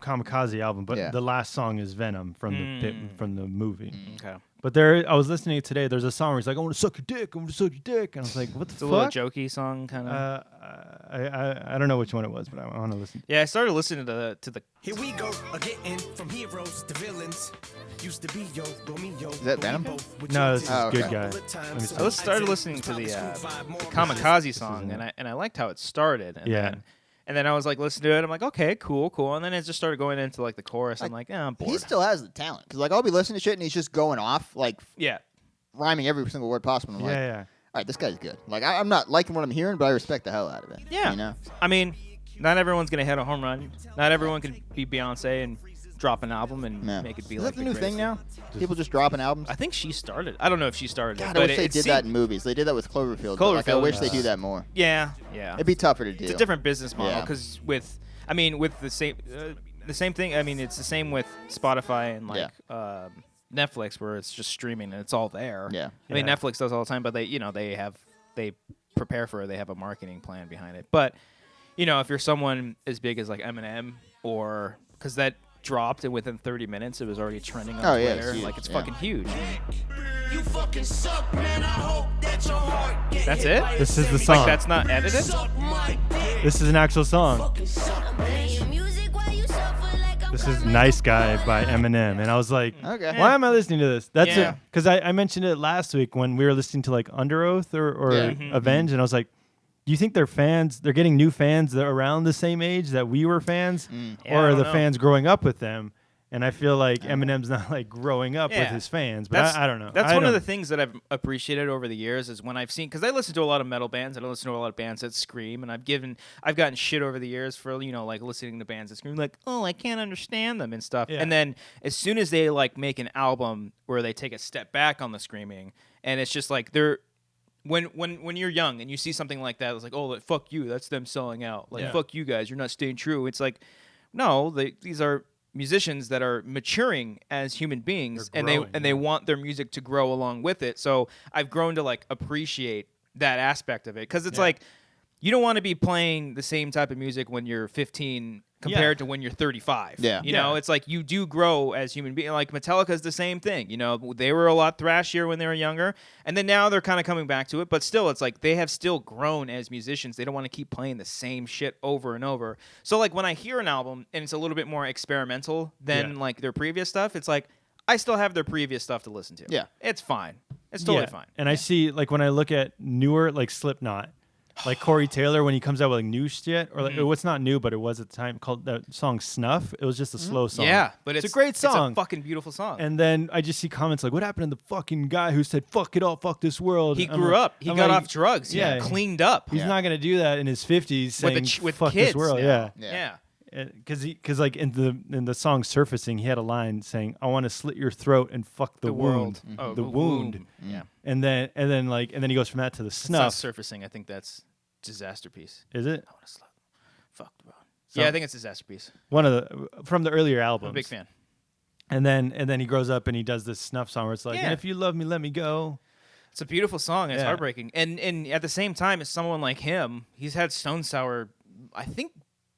kamikaze album, but
Yeah.
the last song is Venom from from the movie.
Okay.
But I was listening today. There's a song where he's like, "I want to suck your dick. I want to suck your dick," and I was like, "What the
It's a little
fuck?"
jokey song, kind of.
I don't know which one it was, but I want to listen.
Yeah, I started listening to the.
Here we go again from heroes to villains. Used to be yo, Romeo.
Is that Venom?
No, this is
Oh,
Good
okay.
Guy. Let me see.
I started listening to the Kamikaze song, and I liked how it started. And
Yeah.
and then I was like listening to it. I'm like, okay, cool. And then it just started going into like the chorus. I'm like, I'm bored.
He still has the talent. Because like I'll be listening to shit and he's just going off, like
Yeah.
rhyming every single word possible. And I'm like,
Yeah, yeah.
all right, this guy's good. Like I'm not liking what I'm hearing, but I respect the hell out of it.
Yeah.
You know?
I mean, not everyone's gonna hit a home run. Not everyone can be Beyonce and drop an album and
Yeah.
make it be
Is
like
that the new thing
greatest.
now? People just dropping albums?
I think she started. I don't know if she started
God,
it,
I
but
wish they
it
did
seemed-
that in movies. They did that with Cloverfield. but, like, I
Cloverfield,
wish they
yeah.
do that more.
Yeah.
It'd be tougher to do.
It's a different business model
Yeah.
because with the same thing. I mean, it's the same with Spotify and like Netflix where it's just streaming and it's all there.
Yeah.
I mean,
Yeah.
Netflix does all the time, but they prepare for it. They have a marketing plan behind it. But, if you're someone as big as like Eminem or because that dropped and within 30 minutes it was already trending on
Oh, yeah,
Twitter.
it's huge,
Like it's
yeah.
fucking huge.
You fucking suck, man. I hope that your heart get
That's
hit
it?
by a
This is the
semi-
song.
Like that's not edited?
Suck my dick.
This is an actual song.
Fucking suck, man.
This is Nice Guy by Eminem. And I was like,
Okay.
why am I listening to this? That's
Yeah.
it. Because I mentioned it last week when we were listening to like Under Oath or
Yeah.
Avenge. And I was like, do you think they're fans? They're getting new fans that are around the same age that we were fans?
Yeah, I
Or are
don't
the
know.
fans growing up with them? And I feel like Eminem's not like growing up with
Yeah.
his fans. But I don't know.
That's
I
one of
don't-
the things that I've appreciated over the years is when I've seen because I listen to a lot of metal bands and I listen to a lot of bands that scream and I've gotten shit over the years for like listening to bands that scream like I can't understand them and stuff.
Yeah.
And then as soon as they like make an album where they take a step back on the screaming and it's just like they're when you're young and you see something like that, it's like, oh, fuck you, that's them selling out. Like,
Yeah.
fuck you guys, you're not staying true. It's like, no, these are musicians that are maturing as human beings,
They're
and
growing,
they want their music to grow along with it. So I've grown to like appreciate that aspect of it because it's
Yeah.
like you don't want to be playing the same type of music when you're 15 compared to when you're 35.
Yeah.
You know, it's like you do grow as human beings. Like Metallica is the same thing. You know, they were a lot thrashier when they were younger, and then now they're kind of coming back to it. But still, it's like they have still grown as musicians. They don't want to keep playing the same shit over and over. So like when I hear an album and it's a little bit more experimental than
Yeah.
like their previous stuff, it's like I still have their previous stuff to listen to.
Yeah.
It's fine. It's totally
Yeah.
fine.
And I see, like, when I look at newer, like Slipknot, like Corey Taylor when he comes out with like new shit, or like what's not new, but it was at the time called that song Snuff. It was just a slow song.
Yeah, but it's
a great song.
It's a fucking beautiful song.
And then I just see comments like, "What happened to the fucking guy who said fuck it all, fuck this world?"
he
I'm
grew
like-
up. He
I'm
got
like,
off drugs. He
yeah.
cleaned up.
He's
Yeah.
not gonna do that in his 50s saying
with
fuck
kids
this world.
now.
Yeah.
Yeah.
Because like in the song Surfacing, he had a line saying, "I want to slit your throat and fuck the, wound,
world. Oh,
the wound."
Yeah.
And then he goes from that to the
It's not
snuff.
surfacing. I think that's Disaster Piece.
Is it
I want to slap. Fuck the world. Yeah, I think it's Disaster Piece.
one of the from the earlier albums?
I'm a big fan.
And then he grows up and he does this snuff song where it's like,
Yeah.
"And if you love me, let me go."
It's a beautiful song. It's
Yeah.
heartbreaking. And at the same time, as someone like him, he's had Stone Sour, I think,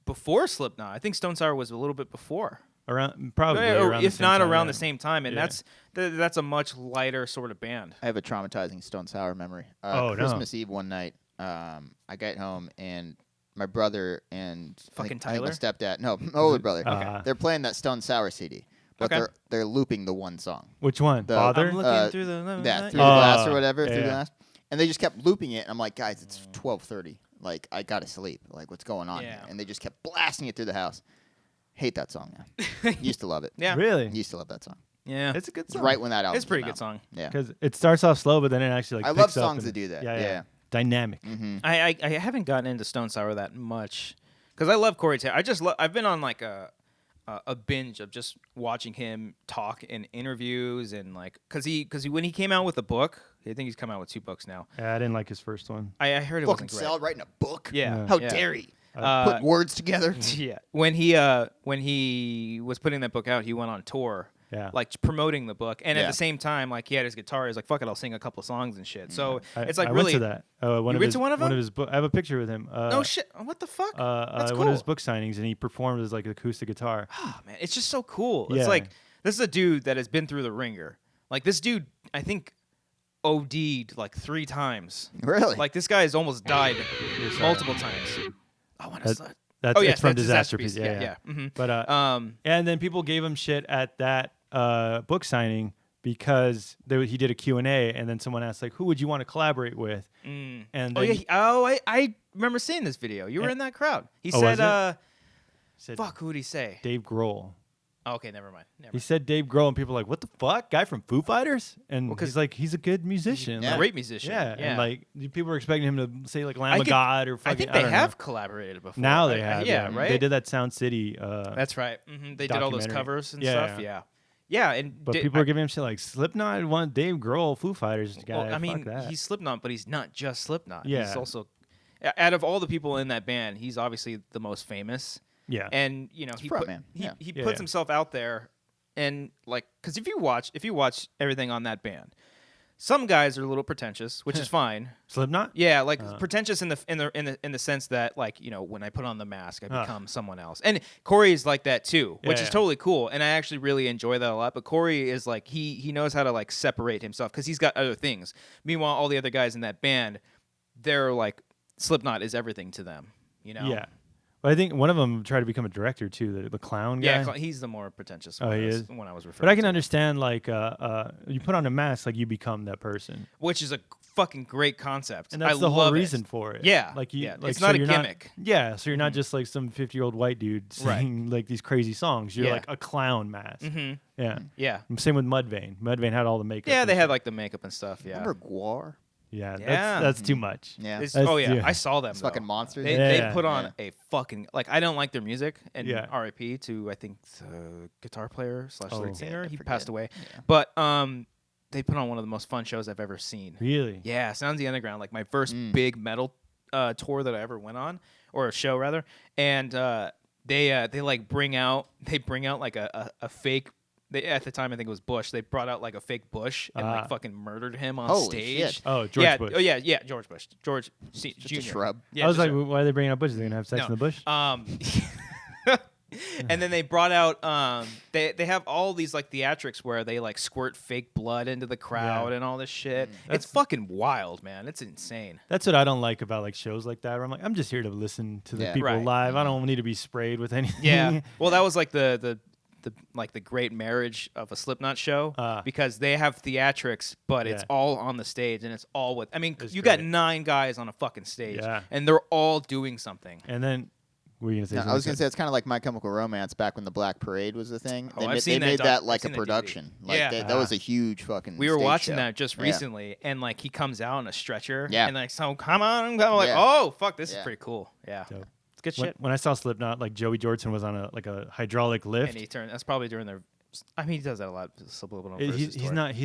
before Slipknot. I think Stone Sour was a little bit before.
Around probably,
Or
around the
if
same
not
time,
around
yeah.
the same time. And
Yeah.
that's a much lighter sort of band.
I have a traumatizing Stone Sour memory.
Oh, no.
Christmas Eve one night, I got home and my brother and
Fucking
I think my
Tyler?
stepdad, no, my older brother,
Okay.
they're playing that Stone Sour CD, but
Okay.
they're looping the one song.
Which one?
The-
Father?
I'm looking
Uh,
through the
Yeah, through
Oh,
the glass or whatever,
yeah,
through the
yeah.
glass. And they just kept looping it, and I'm like, guys, it's 12:30. Like, I gotta sleep. Like, what's going on
Yeah.
here? And they just kept blasting it through the house. Hate that song now. Used to love it.
Yeah.
Really?
Used to love that song.
Yeah.
It's a good
It's
song.
right when that album.
It's a pretty
came
good
out.
song.
Yeah.
Because it starts off slow, but then it actually like
I love
picks up
songs
and-
that do that.
Yeah,
Yeah.
Dynamic.
Mm-hmm.
I haven't gotten into Stone Sour that much because I love Corey Taylor. I've been on like a binge of just watching him talk in interviews and like because when he came out with a book, I think he's come out with 2 books now.
Yeah, I didn't like his first one.
I heard it
Fucking
wasn't great.
Sal writing a book.
Yeah.
How
yeah.
dare he?
Uh,
Put words together.
Yeah. When he was putting that book out, he went on tour.
Yeah.
Like promoting the book, and at
Yeah.
the same time, like he had his guitar. He's like, "Fuck it, I'll sing a couple songs and shit." So
I,
it's like
I
really.
went to that. One
You
of
went
his,
to one of them?
his I have a picture with him.
No shit! What the fuck? That's
One of his
cool.
book signings, and he performed as like acoustic guitar.
Oh, man, it's just so cool.
Yeah.
It's like this is a dude that has been through the ringer. Like this dude, I think OD'd like 3 times.
Really?
Like this guy has almost died multiple times. I want to.
That- That's
Oh yeah,
it's from
that's
Disaster
Piece.
Piece. Yeah.
Mm-hmm.
But and then people gave him shit at that book signing because he did a Q&A, and then someone asked like, "Who would you want to collaborate with?" And then
Oh yeah. I remember seeing this video. You were in that crowd. He
Oh, was
said,
it? Said
"Fuck, who did he say?"
Dave Grohl.
Oh, okay, never mind. Never
He
mind.
said Dave Grohl, and people were like, "What the fuck, guy from Foo Fighters?" And
Well, 'cause
he's like, he's a good musician.
Yeah.
Like,
Great musician.
yeah,
Yeah.
and like people were expecting him to say like Lamb
I
of
could-
God or fucking.
I think
I
they
don't
have
know.
collaborated before.
Now they
I-
have.
Yeah, right.
They did that Sound City.
That's right. Mm-hmm. They did all those
documentary.
covers and
Yeah,
stuff.
yeah.
Yeah. And
But people are giving him shit like Slipknot want Dave Grohl, Foo Fighters guy.
Well, I
fuck
mean,
that.
he's Slipknot, but he's not just Slipknot.
Yeah.
He's also, out of all the people in that band, he's obviously the most famous.
yeah.
And you know, he
front man. Yeah.
he
Yeah,
puts
yeah.
himself out there and like, because if you watch everything on that band, some guys are a little pretentious, which is fine.
Slipknot?
Yeah, like pretentious in the sense that, like, you know, when I put on the mask, I become someone else. And Corey is like that too, which is totally cool. And I actually really enjoy that a lot. But Corey is like, he knows how to like separate himself because he's got other things. Meanwhile, all the other guys in that band, they're like, Slipknot is everything to them, you know?
Yeah. But I think one of them tried to become a director too, the clown guy.
Yeah, he's the more pretentious one.
Oh, he is?
One I was referring to.
But I can understand, like, you put on a mask, like, you become that person.
Which is a fucking great concept.
And that's the whole reason for it.
Yeah.
Like,
it's not a gimmick.
So you're not just, like, some 50-year-old white dude singing, like, these crazy songs. You're, like, a clown mask.
Mm-hmm.
Yeah.
Yeah.
Same with Mudvayne. Mudvayne had all the makeup.
Yeah, they had, like, the makeup and stuff, yeah.
Remember Guar?
Yeah,
Yeah.
that's too much.
Yeah.
I saw them.
It's fucking monsters.
They put on a fucking, like, I don't like their music, and R.I.P. to, I think, the guitar player / lead singer. He passed away. Yeah. But they put on one of the most fun shows I've ever seen.
Really?
Yeah, Sounds of the Underground, like my first big metal tour that I ever went on, or a show rather. And they like bring out like a fake. At the time, I think it was Bush. They brought out like a fake Bush and like fucking murdered him on
Holy
stage.
Shit.
Oh, George Bush.
Oh yeah, George Bush. George
Just a
Jr.
shrub.
Yeah,
I was
just
like, why are they bringing up Bush? Are they going to have sex in the bush?
And then they brought out they have all these like theatrics where they like squirt fake blood into the crowd and all this shit. It's fucking wild, man. It's insane.
That's what I don't like about like shows like that. Where I'm like, I'm just here to listen to the people live. I don't need to be sprayed with anything.
Yeah. Well, that was like the great marriage of a Slipknot show because they have theatrics, but it's all on the stage and it's all with. I mean, you got 9 guys on a fucking stage, and they're all doing something.
And then. Were you gonna say
I was gonna say it's kind of like My Chemical Romance back when the Black Parade was a thing. They made that like a production. Like that was a huge fucking.
We were watching
show.
that just recently, and like he comes out on a stretcher,
Yeah.
and like so come on, I'm like, oh fuck, this is pretty cool. Yeah,
Dope.
it's good shit.
When I saw Slipknot, like Joey Jordison was on a hydraulic lift.
And he turned. That's probably during their. I mean, he does that a lot. Subliminal
He's not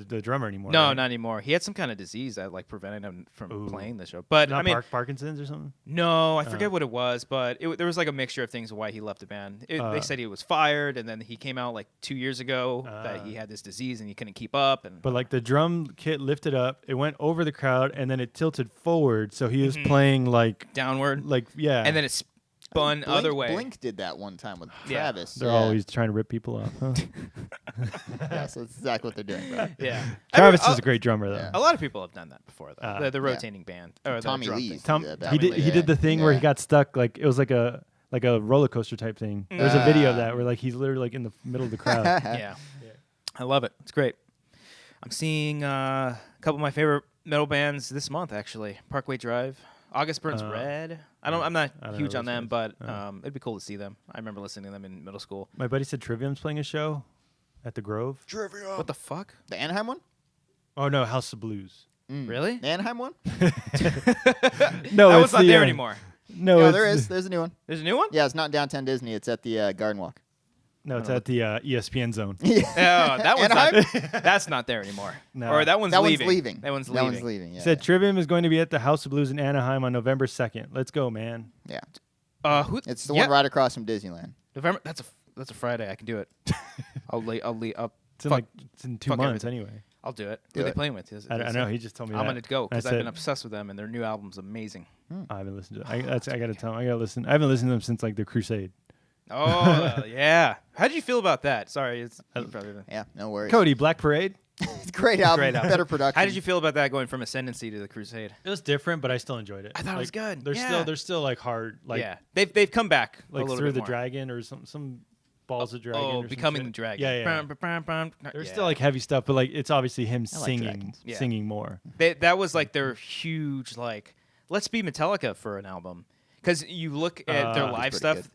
the drummer anymore.
No,
right?
not anymore. He had some kind of disease that like prevented him from playing the show. But
Not
I mean,
Parkinson's or something.
no, I forget what it was. But there was like a mixture of things why he left the band. They said he was fired, and then he came out like 2 years ago that he had this disease and he couldn't keep up. And
But like the drum kit lifted up, it went over the crowd, and then it tilted forward, so he was playing like
downward,
and
then it spun other way.
Blink did that one time with Travis.
They're always trying to rip people off. Huh?
Yeah, so that's exactly what they're doing, bro.
Yeah,
Travis is a great drummer though.
Yeah.
a lot of people have done that before, though. The rotating band or
Tommy
the drum
Lee.
thing.
Tom,
Yeah,
he did the thing where he
Yeah.
got stuck, like it was like a roller coaster type thing. There's a video of that where like he's literally like in the middle of the crowd.
Yeah, I love it. It's great. I'm seeing a couple of my favorite metal bands this month, actually. Parkway Drive, August Burns Red. I'm not huge on them, but it'd be cool to see them. I remember listening to them in middle school.
My buddy said Trivium's playing a show at the Grove.
What the fuck?
The Anaheim one?
Oh no, House of Blues.
Really?
The Anaheim one?
No,
That
it's
one's not there anymore.
No,
No,
it's,
there is. There's a new one.
There's a new one?
Yeah, it's not downtown Disney. It's at the Garden Walk.
No, it's at the ESPN zone.
Oh, that one's
Anaheim?
not. That's not there anymore.
No.
Or that one's
That
leaving.
one's leaving.
That one's
That
leaving.
one's leaving. Yeah.
Said Trivium is going to be at the House of Blues in Anaheim on November 2nd. Let's go, man.
Yeah.
It's
the one right across from Disneyland.
November. That's a Friday. I can do it. I'll
It's in 2
fuck
months
everything.
anyway.
I'll do it.
Do
Who are they
it.
playing with?
I know. He just told me that.
I'm gonna go because
I
I've been
said-
obsessed with them and their new album's amazing.
I haven't listened to it. I gotta tell him. I gotta listen. I haven't listened to them since like the Crusade.
Oh yeah. How did you feel about that? Sorry, it's probably
Yeah, no worries.
Cody, Black Parade.
It's a great album.
Great album.
Better production.
How did you feel about that going from Ascendancy to the Crusade?
It was different, but I still enjoyed it.
I thought it was good.
They're still like hard, like
yeah, they've come back a
like
little
through
bit
the
more.
dragon or some balls of dragon.
Oh,
or some
becoming
shit.
the dragon.
Yeah. There's
Yeah.
still like heavy stuff, but like it's obviously him
I like
singing,
dragons.
Yeah.
singing more.
That was like their huge like let's be Metallica for an album because you look at their live
pretty
stuff.
good.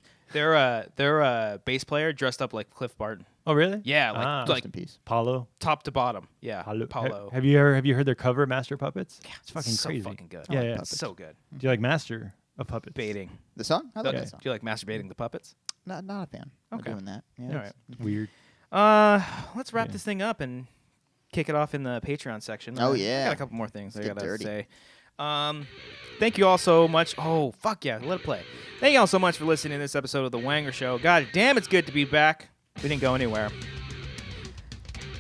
Their bass player dressed up like Cliff Barton.
Oh, really?
Yeah,
Ah.
Rest
like
in peace.
Paulo.
top to bottom. Yeah,
Paulo.
Paulo.
Have you heard their cover, Master of Puppets? Yeah, it's fucking
so
crazy.
fucking good.
Yeah, yeah.
Puppets.
So good.
Do you like Master of Puppets?
Baiting.
The song? I love
Do
that song.
you like masturbating the puppets?
Not a fan. Not
Okay.
doing that. Yeah,
All
it's-
right.
Weird.
Let's wrap this thing up and kick it off in the Patreon section.
Oh,
I
yeah.
got a couple more things I
get
gotta
dirty.
say. Thank you all so much. Oh, fuck yeah, let it play. Thank you all so much for listening to this episode of The Wanger Show. God damn, it's good to be back. We didn't go anywhere.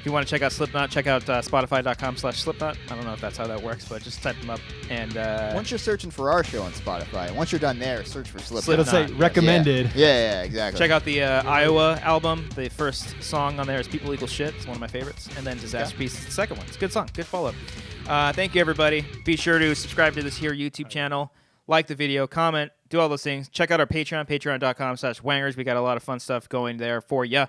If you want to check out Slipknot, check out Spotify.com/Slipknot. I don't know if that's how that works, but just type them up. And
once you're searching for our show on Spotify, once you're done there, search for Slipknot.
It'll say
Slipknot,
recommended.
Yeah, exactly.
check out the Iowa album. The first song on there is People Equal Shit. It's one of my favorites. And then Disaster Piece is the second one. It's a good song. Good follow-up. Thank you, everybody. Be sure to subscribe to this here YouTube channel. Like the video, comment, do all those things. Check out our Patreon, patreon.com/wangers. We got a lot of fun stuff going there for ya.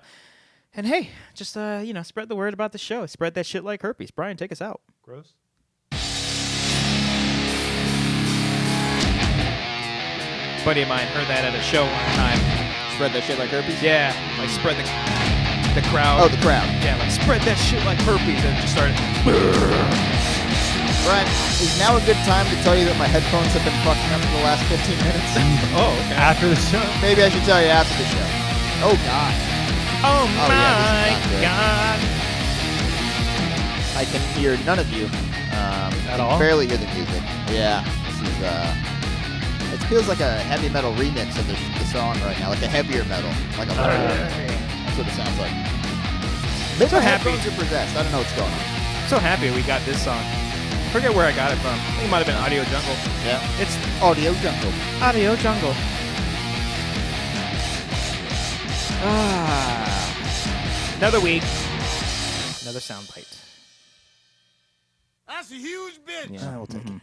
And hey, just spread the word about the show. Spread that shit like herpes. Brian, take us out.
Gross.
Buddy of mine heard that at a show one time.
Spread that shit like herpes?
Yeah, like spread the crowd.
Oh, the crowd.
Yeah, like spread that shit like herpes, and just started.
Brian, is now a good time to tell you that my headphones have been fucking up for the last 15 minutes?
Oh, okay. After the show.
Maybe I should tell you after the show. Oh, God.
Oh
yeah,
my
this is not good.
God!
I can hear none of you.
At all?
Barely hear the music. Yeah, this is, it feels like a heavy metal remix of the song right now, like a heavier metal. Like a That's what it sounds like. Maybe
So
my
happy.
headphones are possessed. I don't know what's going on.
So happy we got this song. I forget where I got it from. I think it might have been Audio Jungle.
Yeah.
It's
Audio Jungle.
Audio Jungle. Another week. Another soundbite.
That's a huge bitch.
Yeah, we'll take it.